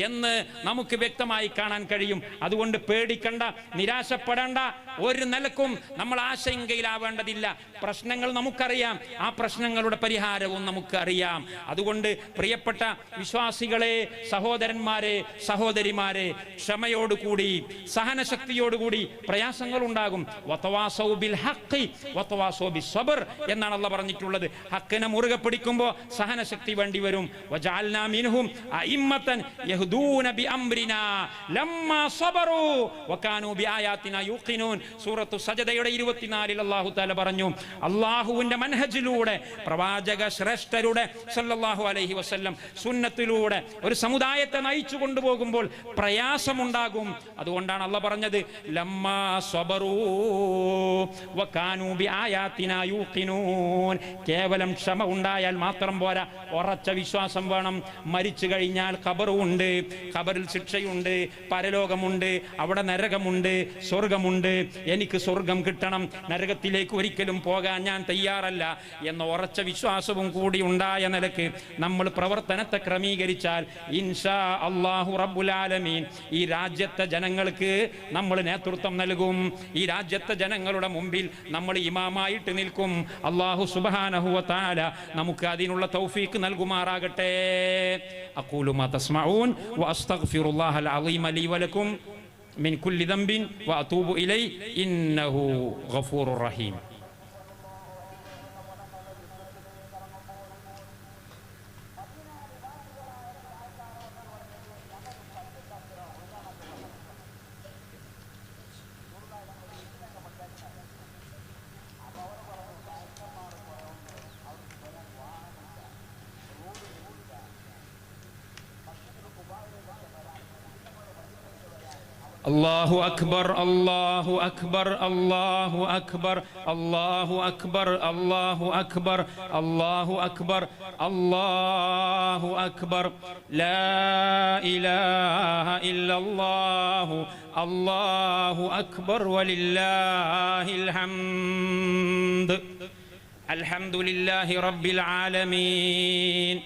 എന്ന് നമുക്ക് വ്യക്തമായി കാണാൻ കഴിയും. അതുകൊണ്ട് പേടിക്കണ്ട, നിരാശപ്പെടേണ്ട, ഒരു നിലക്കും നമ്മൾ ആശങ്കയിലാവേണ്ടതില്ല. പ്രശ്നങ്ങൾ നമുക്കറിയാം, ആ പ്രശ്നങ്ങളുടെ പരിഹാരവും നമുക്കറിയാം. അതുകൊണ്ട് പ്രിയപ്പെട്ട വിശ്വാസികളെ, സഹോദരന്മാരെ, സഹോദരിമാരെ, ക്ഷമയോടുകൂടി സഹനശക്തിയോടുകൂടി പ്രയാസങ്ങൾ ഉണ്ടാകും. വതവാസൗ ബിൽ ഹഖ് വതവാസൗ ബിസ്സബ്ർ എന്നാണ് അല്ലാഹു പറഞ്ഞിട്ടുള്ളത്. ഹക്കിനെ മുറുകെ പിടിക്കുമ്പോൾ സഹനശക്തി വേണ്ടി വരും. വജഅൽനാ മിൻഹും അഇമ്മതൻ യഹ്ദൂന ബിഅംരിനാ ലമ്മാ സബറു വകാനൂ ബിആയാതിനാ യൂഖിനൂൻ. സൂറത്തു സജദയുടെ 24 അല്ലാഹു തആല പറഞ്ഞു, അല്ലാഹുവിന്റെ മനഹജിലൂടെ, പ്രവാചക ശ്രേഷ്ഠരുടെ സല്ലല്ലാഹു അലൈഹി വസല്ലം സുന്നത്തിലൂടെ ഒരു സമുദായത്തെ നയിച്ചു കൊണ്ടുപോകുമ്പോൾ പ്രയാസമുണ്ടാകും. അതുകൊണ്ടാണ് അല്ലാഹു പറഞ്ഞത് ലമ്മാ സബറൂ വകാനൂ ബിആയാതിനാ യൂഖിനൂൻ. കേവലം ക്ഷമ ഉണ്ടായാൽ മാത്രം പോരാ, ഉറച്ച വിശ്വാസം വേണം. മരിച്ചു കഴിഞ്ഞാൽ ഖബറുണ്ട്, ഖബറിൽ ശിക്ഷയുണ്ട്, പരലോകമുണ്ട്, അവിടെ നരകമുണ്ട്, സ്വർഗമുണ്ട്. എനിക്ക് സ്വർഗം കിട്ടണം, നരകത്തിലേക്ക് ഒരിക്കലും പോകാൻ ഞാൻ തയ്യാറല്ല എന്ന ഉറച്ച വിശ്വാസവും കൂടി ഉണ്ടായ നിലക്ക് നമ്മൾ പ്രവർത്തനത്തെ ക്രമീകരിച്ചാൽ ഇൻഷാ അല്ലാഹു റബ്ബുൽ ആലമീൻ ഈ രാജ്യത്തെ ജനങ്ങൾക്ക് നമ്മൾ നേതൃത്വം നൽകും. ഈ രാജ്യത്തെ ജനങ്ങളുടെ മുമ്പിൽ നമ്മൾ ഇമാമായിട്ട് നിൽക്കും. അല്ലാഹു സുബ്ഹാനഹു വ തആല നമുക്ക് അതിനുള്ള തൗഫീഖ് നൽകുമാറാകട്ടെ. അഖൂലു മാ തസ്മഊൻ വഅസ്തഗ്ഫിറുല്ലാഹൽ അളീമ ലീ വലക്കും മിൻ കുല്ലി ദംബിൻ വഅതൂബു ഇലൈഹി ഇന്നഹു ഗഫൂറുർ റഹീം. الله أكبر الله أكبر الله أكبر الله أكبر الله أكبر الله أكبر الله أكبر لا إله إلا الله الله أكبر ولله الحمد. الحمد لله رب العالمين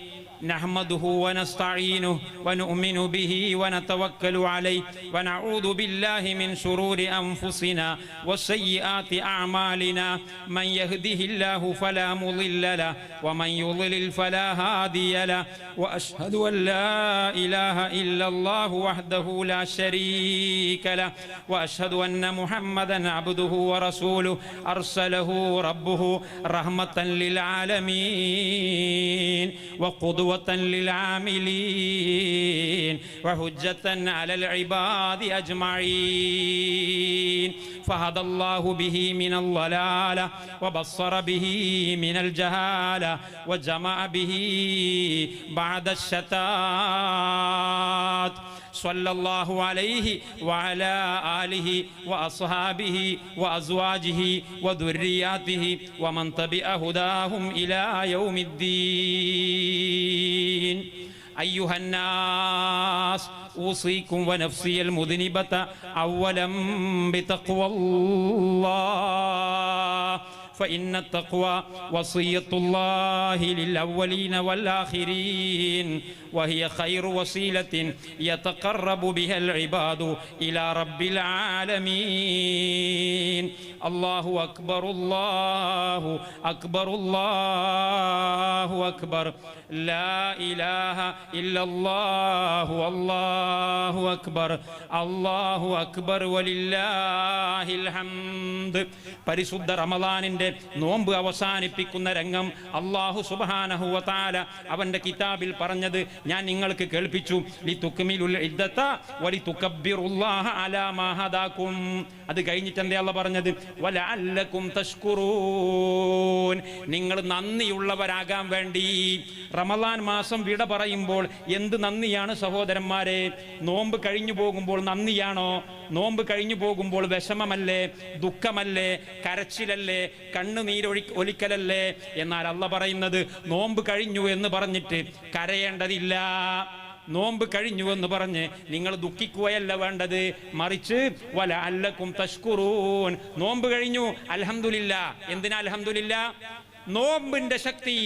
نحمده ونستعينه ونؤمن به ونتوكل عليه ونعوذ بالله من شرور أنفسنا وسيئات أعمالنا. من يهده الله فلا مضل له ومن يضلل فلا هادي له. وأشهد أن لا إله إلا الله وحده لا شريك له وأشهد أن محمدا عبده ورسوله أرسله ربه رحمة للعالمين وقدوة للعاملين وحجة على العباد أجمعين. فهدى الله به من الضلالة وبصر به من الجهالة وجمع به بعد الشتات. صلى الله عليه وعلى آله وأصحابه وأزواجه وذرياته ومن تبع هداهم إلى يوم الدين. أيها الناس أوصيكم ونفسي المذنبة أولا بتقوى الله فإن التقوى وصية الله للأولين والآخرين وهي خير وسيلة يتقرب بها العباد إلى رب العالمين. الله أكبر الله أكبر الله أكبر لا إله إلا الله والله أكبر الله أكبر ولله الحمد. പരിശുദ്ധ റമളാനിന്റെ നോമ്പ് അവസാനിപ്പിക്കുന്ന രംഗം അല്ലാഹു സുബ്ഹാനഹു വ തആല അവന്റെ കിതാബിൽ പറഞ്ഞത് ഞാൻ നിങ്ങൾക്ക് കേൾപ്പിച്ചു. ലിതുക്മിലുൽ ഇദ്ദത വലിതുകബ്ബിറുല്ലാഹ അലാ മാ ഹദാകും. അത് കഴിഞ്ഞിട്ട് എന്താ അല്ലാഹു പറഞ്ഞത്? വലഅല്ലകും തഷ്കുറൂൻ. നിങ്ങൾ നന്ദിയുള്ളവരാകാൻ വേണ്ടി. റമളാൻ മാസം വിട പറയുമ്പോൾ എന്ത് നന്ദിയാണ് സഹോദരന്മാരെ? നോമ്പ് കഴിഞ്ഞു പോകുമ്പോൾ നന്ദിയാണോ? നോമ്പ് കഴിഞ്ഞു പോകുമ്പോൾ വിഷമമല്ലേ, ദുഃഖമല്ലേ, കരച്ചിലല്ലേ, കണ്ണുനീരൊലിക്കലല്ലേ? എന്നാൽ അല്ലാഹു പറയുന്നത് നോമ്പ് കഴിഞ്ഞു എന്ന് പറഞ്ഞിട്ട് കരയേണ്ടതില്ല. നോമ്പ് കഴിഞ്ഞു എന്ന് പറഞ്ഞ് നിങ്ങൾ ദുഃഖിക്കുകയല്ല വേണ്ടത്, മറിച്ച് വലഅല്ലകും തഷ്കുറൂൻ. നോമ്പ് കഴിഞ്ഞു, അൽഹംദുലില്ലാ. എന്തിനാ അൽഹംദുലില്ലാ? നോമ്പിന്റെ ശക്തി,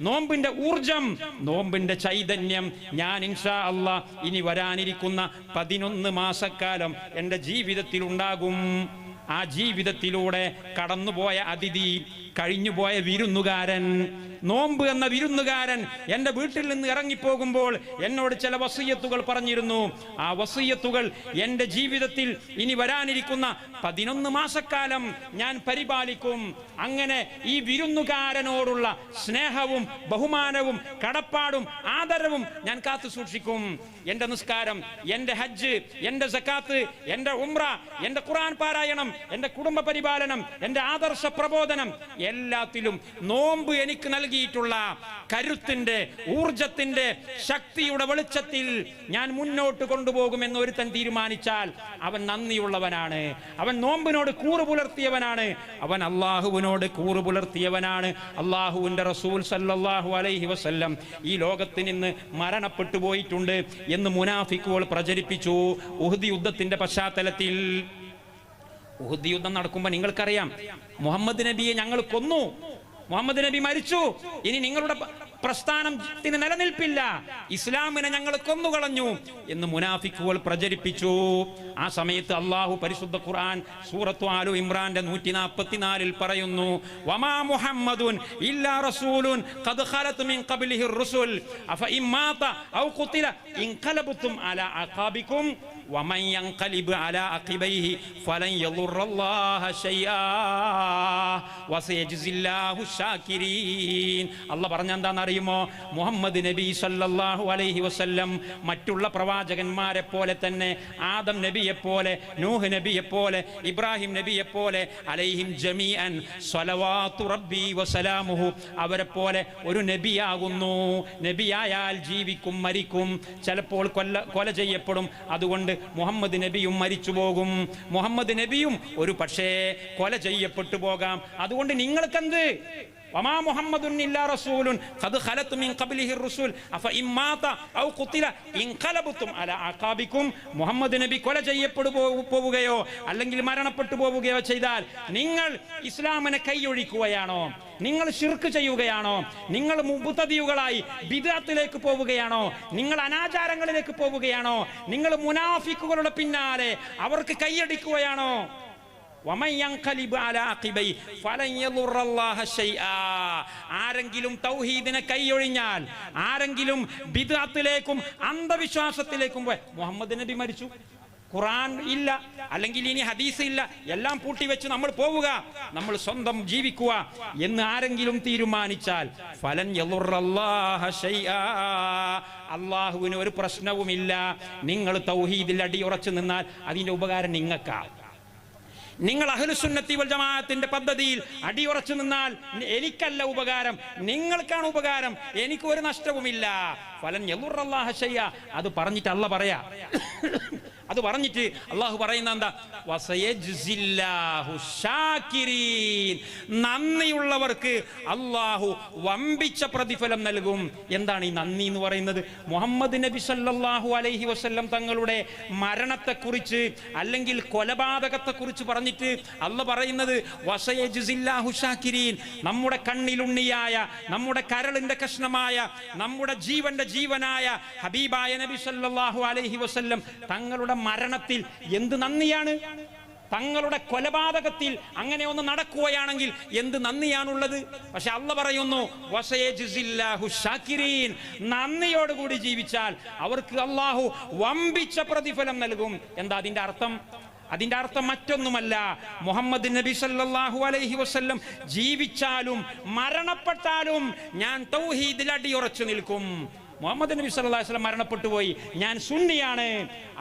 നോമ്പിന്റെ ഊർജം, നോമ്പിന്റെ ചൈതന്യം ഞാൻ ഇൻഷാ അല്ലാഹ് ഇനി വരാനിരിക്കുന്ന 11 മാസക്കാലം എൻ്റെ ജീവിതത്തിൽ ഉണ്ടാകും. ആ ജീവിതത്തിലൂടെ കടന്നുപോയ അതിഥി, കഴിഞ്ഞുപോയ വിരുന്നുകാരൻ, നോമ്പ് എന്ന വിരുന്നുകാരൻ എൻ്റെ വീട്ടിൽ നിന്ന് ഇറങ്ങിപ്പോകുമ്പോൾ എന്നോട് ചില വസിയ്യത്തുകൾ പറഞ്ഞിരുന്നു. ആ വസിയ്യത്തുകൾ എൻ്റെ ജീവിതത്തിൽ ഇനി വരാനിരിക്കുന്ന 11 മാസക്കാലം ഞാൻ പരിപാലിക്കും. അങ്ങനെ ഈ വിരുന്നുകാരനോടുള്ള സ്നേഹവും ബഹുമാനവും കടപ്പാടും ആദരവും ഞാൻ കാത്തു സൂക്ഷിക്കും. എൻ്റെ നിസ്കാരം, എൻ്റെ ഹജ്ജ്, എൻ്റെ സക്കാത്ത്, എൻ്റെ ഉംറ, എൻ്റെ ഖുർആൻ പാരായണം, എൻ്റെ കുടുംബ പരിപാലനം, എൻ്റെ ആദർശ പ്രബോധനം, എല്ലാത്തിലും നോമ്പ് എനിക്ക് നൽകിയിട്ടുള്ള കരുത്തിന്റെ, ഊർജത്തിന്റെ, ശക്തിയുടെ വെളിച്ചത്തിൽ ഞാൻ മുന്നോട്ട് കൊണ്ടുപോകുമെന്ന് ഒരുത്തൻ തീരുമാനിച്ചാൽ അവൻ നന്ദിയുള്ളവനാണ്. അവൻ നോമ്പിനോട് കൂറ് പുലർത്തിയവനാണ്. അവൻ അള്ളാഹുവിനോട് കൂറ് പുലർത്തിയവനാണ്. അള്ളാഹുവിന്റെ റസൂൽ സല്ലല്ലാഹു അലൈഹി വസല്ലം ഈ ലോകത്തിൽ നിന്ന് മരണപ്പെട്ടു പോയിട്ടുണ്ട് എന്ന് മുനാഫിക്കുകൾ പ്രചരിപ്പിച്ചു. ഉഹദ് യുദ്ധത്തിന്റെ പശ്ചാത്തലത്തിൽ ഉഹദ് യുദ്ധം നടക്കുമ്പോൾ നിങ്ങൾക്കറിയാം, മുഹമ്മദ് നബിയെ ഞങ്ങൾ കൊന്നു, മുഹമ്മദ് നബി മരിച്ചു, ഇനി നിങ്ങളുടെ പ്രസ്ഥാനത്തിന് നിലനിൽപ്പില്ല, ഇസ്ലാമിനെ ഞങ്ങൾ കൊന്നുകളഞ്ഞു എന്ന് മുനാഫിക്കുകൾ പ്രചരിപ്പിച്ചു. ആ സമയത്ത് അള്ളാഹു പരിശുദ്ധ ഖുർആൻ സൂറത്തു ആലു ഇമ്രാന്റെ 144 പറയുന്നു, വമാ മുഹമ്മദുൻ ഇല്ലാ റസൂലുൻ ഖദ് ഖലത് മിൻ ഖബ്ലിഹിർ റുസുൽ അഫ ഇമ്മാത ഔ ഖുതില ഇൻഖലബതും അലാ അഖാബികും വമൻ യൻഖലിബ് അലാ അഖിബൈഹി ഫലൻ യദുറല്ലാഹ ശൈആ വസയജ്സില്ലാഹു ശാകിരീൻ. അല്ലാഹു പറഞ്ഞെന്താണെന്ന് അറിയുമോ? മുഹമ്മദ് നബി സല്ലല്ലാഹു അലൈഹി വസല്ലം മറ്റുള്ള പ്രവാചകന്മാരെ പോലെ തന്നെ, ആദം നബിയെ പോലെ, നൂഹ് നബിയെ പോലെ, ഇബ്രാഹിം നബിയെ പോലെ, അലൈഹിം ജമീഅൻ സ്വലവാത്തു റബ്ബി വസലാമുഹു, അവരെ പോലെ ഒരു നബിയാകുന്നു. നബിയായാൽ ജീവിക്കും, മരിക്കും, ചിലപ്പോൾ കൊല ചെയ്യപ്പെടും. അതുകൊണ്ട് മുഹമ്മദ് നബിയും മരിച്ചു പോകും, മുഹമ്മദ് നബിയും ഒരു പക്ഷേ കൊല ചെയ്യപ്പെട്ടു പോകാം. അതുകൊണ്ട് നിങ്ങൾക്കെന്ത്? വമാ മുഹമ്മദുൻ ഇല്ലാ റസൂലുൻ ഖദ് ഖലത് മിൻ ഖബ്ലിഹി റസൂൽ അഫ ഇമ്മാത ഔ ഖുതില ഇൻഖലബതും അലാ അഖാബികും. മുഹമ്മദ് നബി കൊല ചെയ്യപ്പെടുകയോ അല്ലെങ്കിൽ മരണപ്പെട്ടു പോവുകയോ ചെയ്താൽ നിങ്ങൾ ഇസ്ലാമിനെ കൈയൊഴിക്കുകയാണോ? നിങ്ങൾ ശിർക്ക് ചെയ്യുകയാണോ? നിങ്ങൾ മുബ്തദിയുകളായി ബിദ്അത്തിലേക്ക് പോവുകയാണോ? നിങ്ങൾ അനാചാരങ്ങളിലേക്ക് പോവുകയാണോ? നിങ്ങൾ മുനാഫിക്കുകളുടെ പിന്നാലെ അവർക്ക് കൈയടിക്കുകയാണോ? ആരെങ്കിലും തൗഹീദിനെ കൈയൊഴിഞ്ഞാൽ, ആരെങ്കിലും ബിദ്അത്തിലേക്കും അന്ധവിശ്വാസത്തിലേക്കും പോയി, മുഹമ്മദ് നബി മരിച്ചു, ഖുർആൻ ഇല്ല, അല്ലെങ്കിൽ ഇനി ഹദീസ് ഇല്ല, എല്ലാം പൂട്ടിവെച്ച് നമ്മൾ പോവുക, നമ്മൾ സ്വന്തം ജീവിക്കുക എന്ന് ആരെങ്കിലും തീരുമാനിച്ചാൽ ഫലൻ യദുറല്ലാഹ ശൈആ, അല്ലാഹുവിന് ഒരു പ്രശ്നവുമില്ല. നിങ്ങൾ തൗഹീദിൽ അടിയുറച്ചു നിന്നാൽ അതിന്റെ ഉപകാരം നിങ്ങൾക്കാണ്. നിങ്ങൾ അഹ്ലുസുന്നത്തി വൽ ജമാഅത്തിന്റെ പദ്ധതിയിൽ അടിയുറച്ചു നിന്നാൽ എനിക്കല്ല ഉപകാരം, നിങ്ങൾക്കാണ് ഉപകാരം, എനിക്ക് ഒരു നഷ്ടവുമില്ല. ഫലൻ യദുറല്ലാഹ ശൈആ. അത് പറഞ്ഞിട്ട് അല്ലാഹു പറയാ, അത് പറഞ്ഞിട്ട് അള്ളാഹു പറയുന്ന എന്താ? വസയജ്സില്ലാഹു ശാകിരീൻ, നന്ദിയുള്ളവർക്ക് അള്ളാഹു വമ്പിച്ച പ്രതിഫലം നൽകും. എന്താണ് ഈ നന്ദി എന്ന് പറയുന്നത്? മുഹമ്മദ് നബി സല്ലല്ലാഹു അലൈഹി വസല്ലം തങ്ങളുടെ മരണത്തെക്കുറിച്ച് അല്ലെങ്കിൽ കൊലപാതകത്തെക്കുറിച്ച് പറഞ്ഞിട്ട് അള്ളാഹു പറയുന്നത് വസയജ്സില്ലാഹു ശാകിരീൻ, നമ്മുടെ കണ്ണിലുണ്ണിയായ, നമ്മുടെ കരളിന്റെ കഷ്ണമായ, നമ്മുടെ ജീവന്റെ ജീവനായ ഹബീബായ നബി സല്ലല്ലാഹു അലൈഹി വസല്ലം തങ്ങളുടെ മരണത്തിൽ എന്ത് നന്ദിയാണ്? തങ്ങളുടെ കൊലപാതകത്തിൽ അങ്ങനെ ഒന്ന് നടക്കുകയാണെങ്കിൽ എന്ത് നന്ദിയാണുള്ളത്? പക്ഷെ അള്ളാഹു പറയുന്നു വസയജ്സില്ലാഹു ശാകിരീൻ, നന്ദിയോടുകൂടി ജീവിച്ചാൽ അവർക്ക് അള്ളാഹു വമ്പിച്ച പ്രതിഫലം നൽകും. എന്താ അതിന്റെ അർത്ഥം? അതിന്റെ അർത്ഥം മറ്റൊന്നുമല്ല, മുഹമ്മദ് നബി സല്ലല്ലാഹു അലൈഹി വസല്ലം ജീവിച്ചാലും മരണപ്പെട്ടാലും ഞാൻ തൗഹീദിൽ അടിയുറച്ചു നിൽക്കും. മുഹമ്മദ് നബി സല്ലല്ലാഹു അലൈഹി വസല്ലം മരണപ്പെട്ടു പോയി, ഞാൻ സുന്നിയാണ്,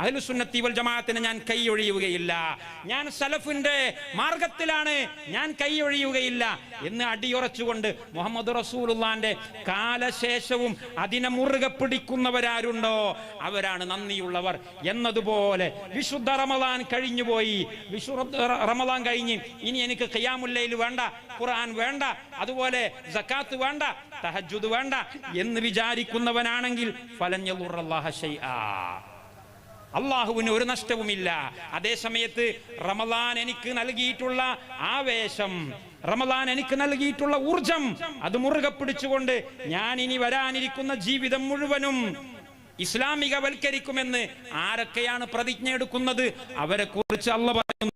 അഹ്ലു സുന്നത്തി വൽ ജമാഅത്തിന് ഞാൻ കൈയൊഴിയുകയില്ല, ഞാൻ സലഫിന്റെ മാർഗത്തിലാണ്, ഞാൻ കൈയൊഴിയുകയില്ല എന്ന് അടിയുറച്ചുകൊണ്ട് മുഹമ്മദ് റസൂലുള്ളാന്റെ കാലശേഷവും അതിനെ മുറുകെ പിടിക്കുന്നവരാരുണ്ടോ അവരാണ് നന്ദിയുള്ളവർ. എന്നതുപോലെ വിശുദ്ധ റമളാൻ കഴിഞ്ഞുപോയി, റമളാൻ കഴിഞ്ഞ് ഇനി എനിക്ക് ഖിയാമുൽ ലൈൽ വേണ്ട, ഖുർആൻ വേണ്ട, അതുപോലെ സക്കാത്ത് വേണ്ട, തഹജ്ജുദ് വേണ്ട എന്ന് വിചാരിക്കുന്നവനാണെങ്കിൽ ഫലൻ യദുറല്ലാഹ ശൈആ, അള്ളാഹുവിന് ഒരു നഷ്ടവുമില്ല. അതേ സമയത്ത് റമളാൻ എനിക്ക് നൽകിയിട്ടുള്ള ആവേശം, റമളാൻ എനിക്ക് നൽകിയിട്ടുള്ള ഊർജം അത് മുറുകെ പിടിച്ചുകൊണ്ട് ഞാൻ ഇനി വരാനിരിക്കുന്ന ജീവിതം മുഴുവനും ഇസ്ലാമികവൽക്കരിക്കുമെന്ന് ആരൊക്കെയാണ് പ്രതിജ്ഞ എടുക്കുന്നത് അവരെ കുറിച്ച് അല്ലാഹു പറയുന്നു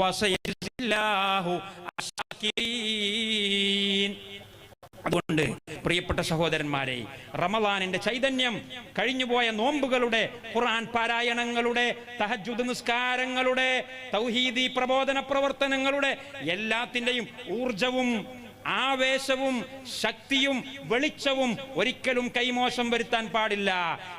വസയജ്സില്ലാഹു അശ്ശാകിരീൻ. അതുകൊണ്ട് പ്രിയപ്പെട്ട സഹോദരന്മാരെ, റമളാനിന്റെ ചൈതന്യം കഴിഞ്ഞുപോയ നോമ്പുകളുടെ, ഖുർആൻ പാരായണങ്ങളുടെ, തഹജ്ജുദ് നിസ്കാരങ്ങളുടെ, തൗഹീദി പ്രബോധന പ്രവർത്തനങ്ങളുടെ എല്ലാത്തിന്റെയും ഊർജവും ആവേശവും ശക്തിയും വെളിച്ചവും ഒരിക്കലും കൈമോശം വരുത്താൻ പാടില്ല.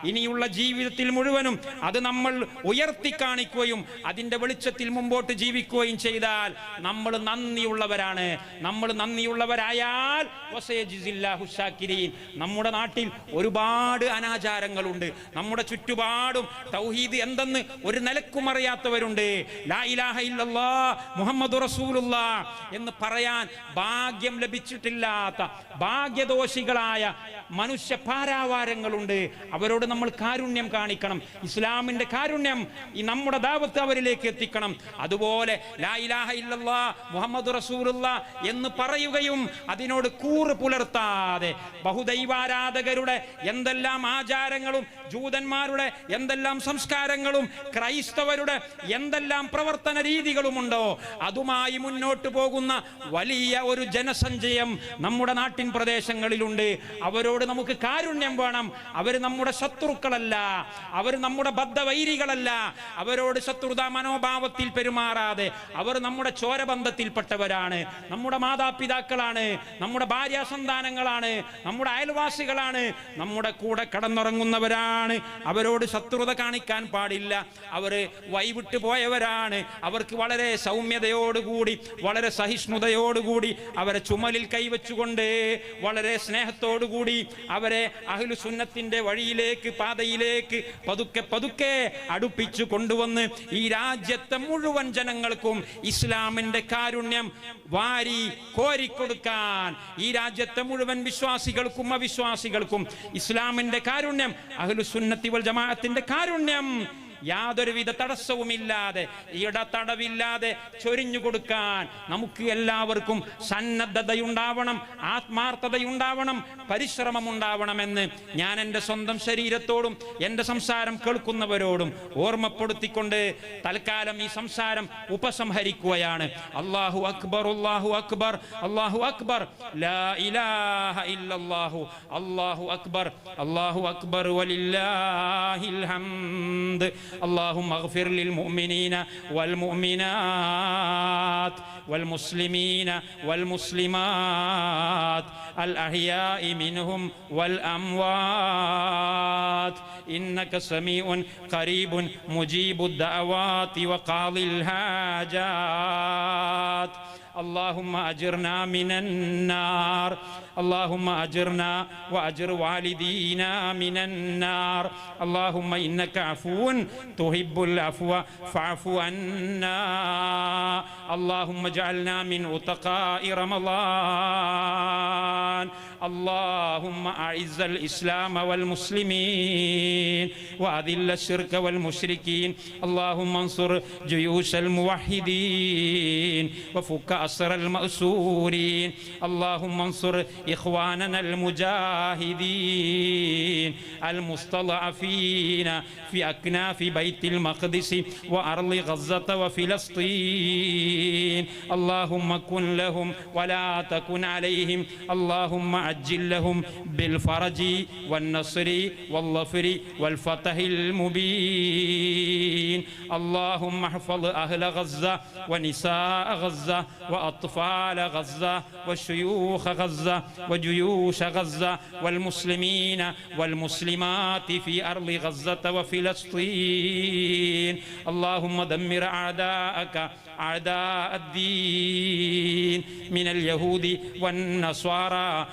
ഇനിയുള്ള ജീവിതത്തിൽ മുഴുവനും അത് നമ്മൾ ഉയർത്തി കാണിക്കുകയും അതിന്റെ വെളിച്ചത്തിൽ മുമ്പോട്ട് ജീവിക്കുകയും ചെയ്താൽ നമ്മൾ നന്ദിയുള്ളവരാണ്. നമ്മൾ നന്ദിയുള്ളവരായാൽ വസയജ്സില്ലാഹു ശാകിരീൻ. നമ്മുടെ നാട്ടിൽ ഒരുപാട് അനാചാരങ്ങളുണ്ട്, നമ്മുടെ ചുറ്റുപാടും തൗഹീദ് എന്തെന്ന് ഒരു നിലക്കും അറിയാത്തവരുണ്ട്. ലാ ഇലാഹ ഇല്ലല്ലാഹ് മുഹമ്മദുർ റസൂലുള്ളാഹ് എന്ന് പറയാൻ ഭാഗ്യം ലഭിച്ചിട്ടില്ലാത്ത ഭാഗ്യദോഷികളായ മനുഷ്യ പാരാവാരങ്ങളുണ്ട്. അവരോട് നമ്മൾ കാരുണ്യം കാണിക്കണം. ഇസ്ലാമിന്റെ കാരുണ്യം ഈ നമ്മുടെ ദാവത്ത് അവരിലേക്ക് എത്തിക്കണം. അതുപോലെ ലാ ഇലാഹ ഇല്ലല്ലാഹ് മുഹമ്മദ് റസൂലുള്ളാഹ് എന്ന് പറയുകയും അതിനോട് കൂറ് പുലർത്താതെ ബഹുദൈവാരാധകരുടെ എന്തെല്ലാം ആചാരങ്ങളും, ജൂതന്മാരുടെ എന്തെല്ലാം സംസ്കാരങ്ങളും, ക്രൈസ്തവരുടെ എന്തെല്ലാം പ്രവർത്തന രീതികളുമുണ്ടോ അതുമായി മുന്നോട്ട് പോകുന്ന വലിയ ഒരു ജനസഞ്ചയം നമ്മുടെ നാട്ടിൻ പ്രദേശങ്ങളിലുണ്ട്. അവരോട് നമുക്ക് കാരുണ്യം വേണം. അവർ നമ്മുടെ ശത്രുക്കളല്ല, അവർ നമ്മുടെ ബദ്ധവൈരികളല്ല. അവരോട് ശത്രുതാ മനോഭാവത്തിൽ പെരുമാറാതെ അവർ നമ്മുടെ ചോരബന്ധത്തിൽപ്പെട്ടവരാണ്, നമ്മുടെ മാതാപിതാക്കളാണ്, നമ്മുടെ ഭാര്യാസന്താനങ്ങളാണ്, നമ്മുടെ അയൽവാസികളാണ്, നമ്മുടെ കൂടെ കടന്നുറങ്ങുന്നവരാണ്. അവരോട് ശത്രുത കാണിക്കാൻ പാടില്ല. അവർ വൈവിട്ട് പോയവരാണ്. അവർക്ക് വളരെ സൗമ്യതയോടുകൂടി, വളരെ സഹിഷ്ണുതയോടുകൂടി അവരെ ചുമലിൽ കൈവച്ചുകൊണ്ട് വളരെ സ്നേഹത്തോടുകൂടി അവരെ അഹ്ലു സുന്നത്തിന്റെ വഴിയിലേക്ക്, പാതയിലേക്ക് പതുക്കെ പതുക്കെ അടുപ്പിച്ചു കൊണ്ടുവന്ന് ഈ രാജ്യത്തെ മുഴുവൻ ജനങ്ങൾക്കും ഇസ്ലാമിന്റെ കാരുണ്യം വാരി കോരിക്കൊടുക്കാൻ, ഈ രാജ്യത്തെ മുഴുവൻ വിശ്വാസികൾക്കും അവിശ്വാസികൾക്കും ഇസ്ലാമിന്റെ കാരുണ്യം, അഹ്ലു സുന്നത്തി വൽ ജമാഅത്തിന്റെ കാരുണ്യം യാതൊരുവിധ തടസ്സവുമില്ലാതെ, ഇടതടവില്ലാതെ ചൊരിഞ്ഞു കൊടുക്കാൻ നമുക്ക് എല്ലാവർക്കും സന്നദ്ധതയുണ്ടാവണം, ആത്മാർത്ഥതയുണ്ടാവണം, പരിശ്രമമുണ്ടാവണമെന്ന് ഞാൻ എൻ്റെ സ്വന്തം ശരീരത്തോടും എൻ്റെ സംസാരം കേൾക്കുന്നവരോടും ഓർമ്മപ്പെടുത്തിക്കൊണ്ട് തൽക്കാലം ഈ സംസാരം ഉപസംഹരിക്കുകയാണ്. അല്ലാഹു അക്ബർ, അല്ലാഹു അക്ബർ, അല്ലാഹു അക്ബർ, ലാ ഇലാഹ ഇല്ലല്ലാഹു, അല്ലാഹു അക്ബർ, അല്ലാഹു അക്ബർ വലില്ലാഹിൽ ഹംദ്. اللهم اغفر للمؤمنين والمؤمنات والمسلمين والمسلمات الأحياء منهم والأموات إنك سميع قريب مجيب الدعوات وقاضي الحاجات. اللهم أجرنا من النار اللهم أجرنا وأجر والدينا من النار اللهم إنك عفو تحب العفو فاعف عنا اللهم اجعلنا من عتقاء رمضان اللهم أعز الإسلام والمسلمين وأذل الشرك والمشركين اللهم انصر جيوش الموحدين وفك أسر المأسورين اللهم انصر إخواننا المجاهدين المستضعفين في أكناف بيت المقدس وأرض غزة وفلسطين اللهم كن لهم ولا تكن عليهم اللهم عجل لهم بالفرج والنصر والظفر والفتح المبين اللهم احفظ أهل غزة ونساء غزة وأطفال غزة وشيوخ غزة وجيوش غزة والمسلمين والمسلمات في أرض غزة وفلسطين اللهم دمر أعداءك أعداء الدين من اليهود والنصارى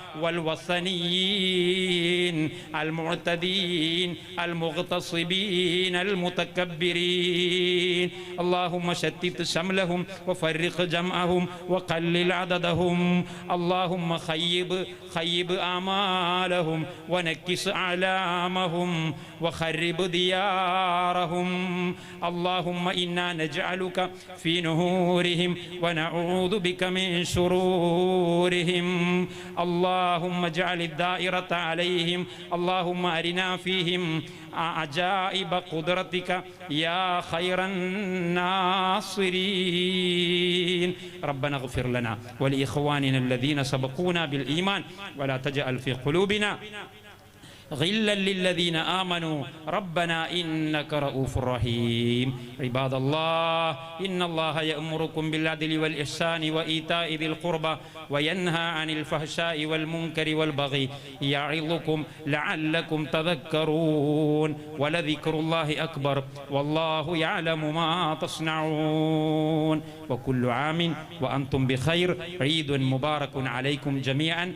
والوثنيين المعتدين المغتصبين المتكبرين اللهم شتت شملهم وفرق جمعهم وقلل عددهم اللهم خيب آمالهم ونكس أعلامهم وخرب ديارهم اللهم إنا نجعلك في نهورهم ونعوذ بك من شرورهم اللهم اجعل الدائرة عليهم اللهم أرنا فيهم عجائب قدرتك يا خير الناصرين ربنا اغفر لنا ولإخواننا الذين سبقونا بالإيمان ولا تجعل في قلوبنا غلا للذين آمنوا ربنا إنك رؤوف رحيم عباد الله إن الله يأمركم بالعدل والإحسان وإيتاء ذي القربى وينهى عن الفحشاء والمنكر والبغي يعظكم لعلكم تذكرون ولذكر الله أكبر والله يعلم ما تصنعون وكل عام وأنتم بخير عيد مبارك عليكم جميعا.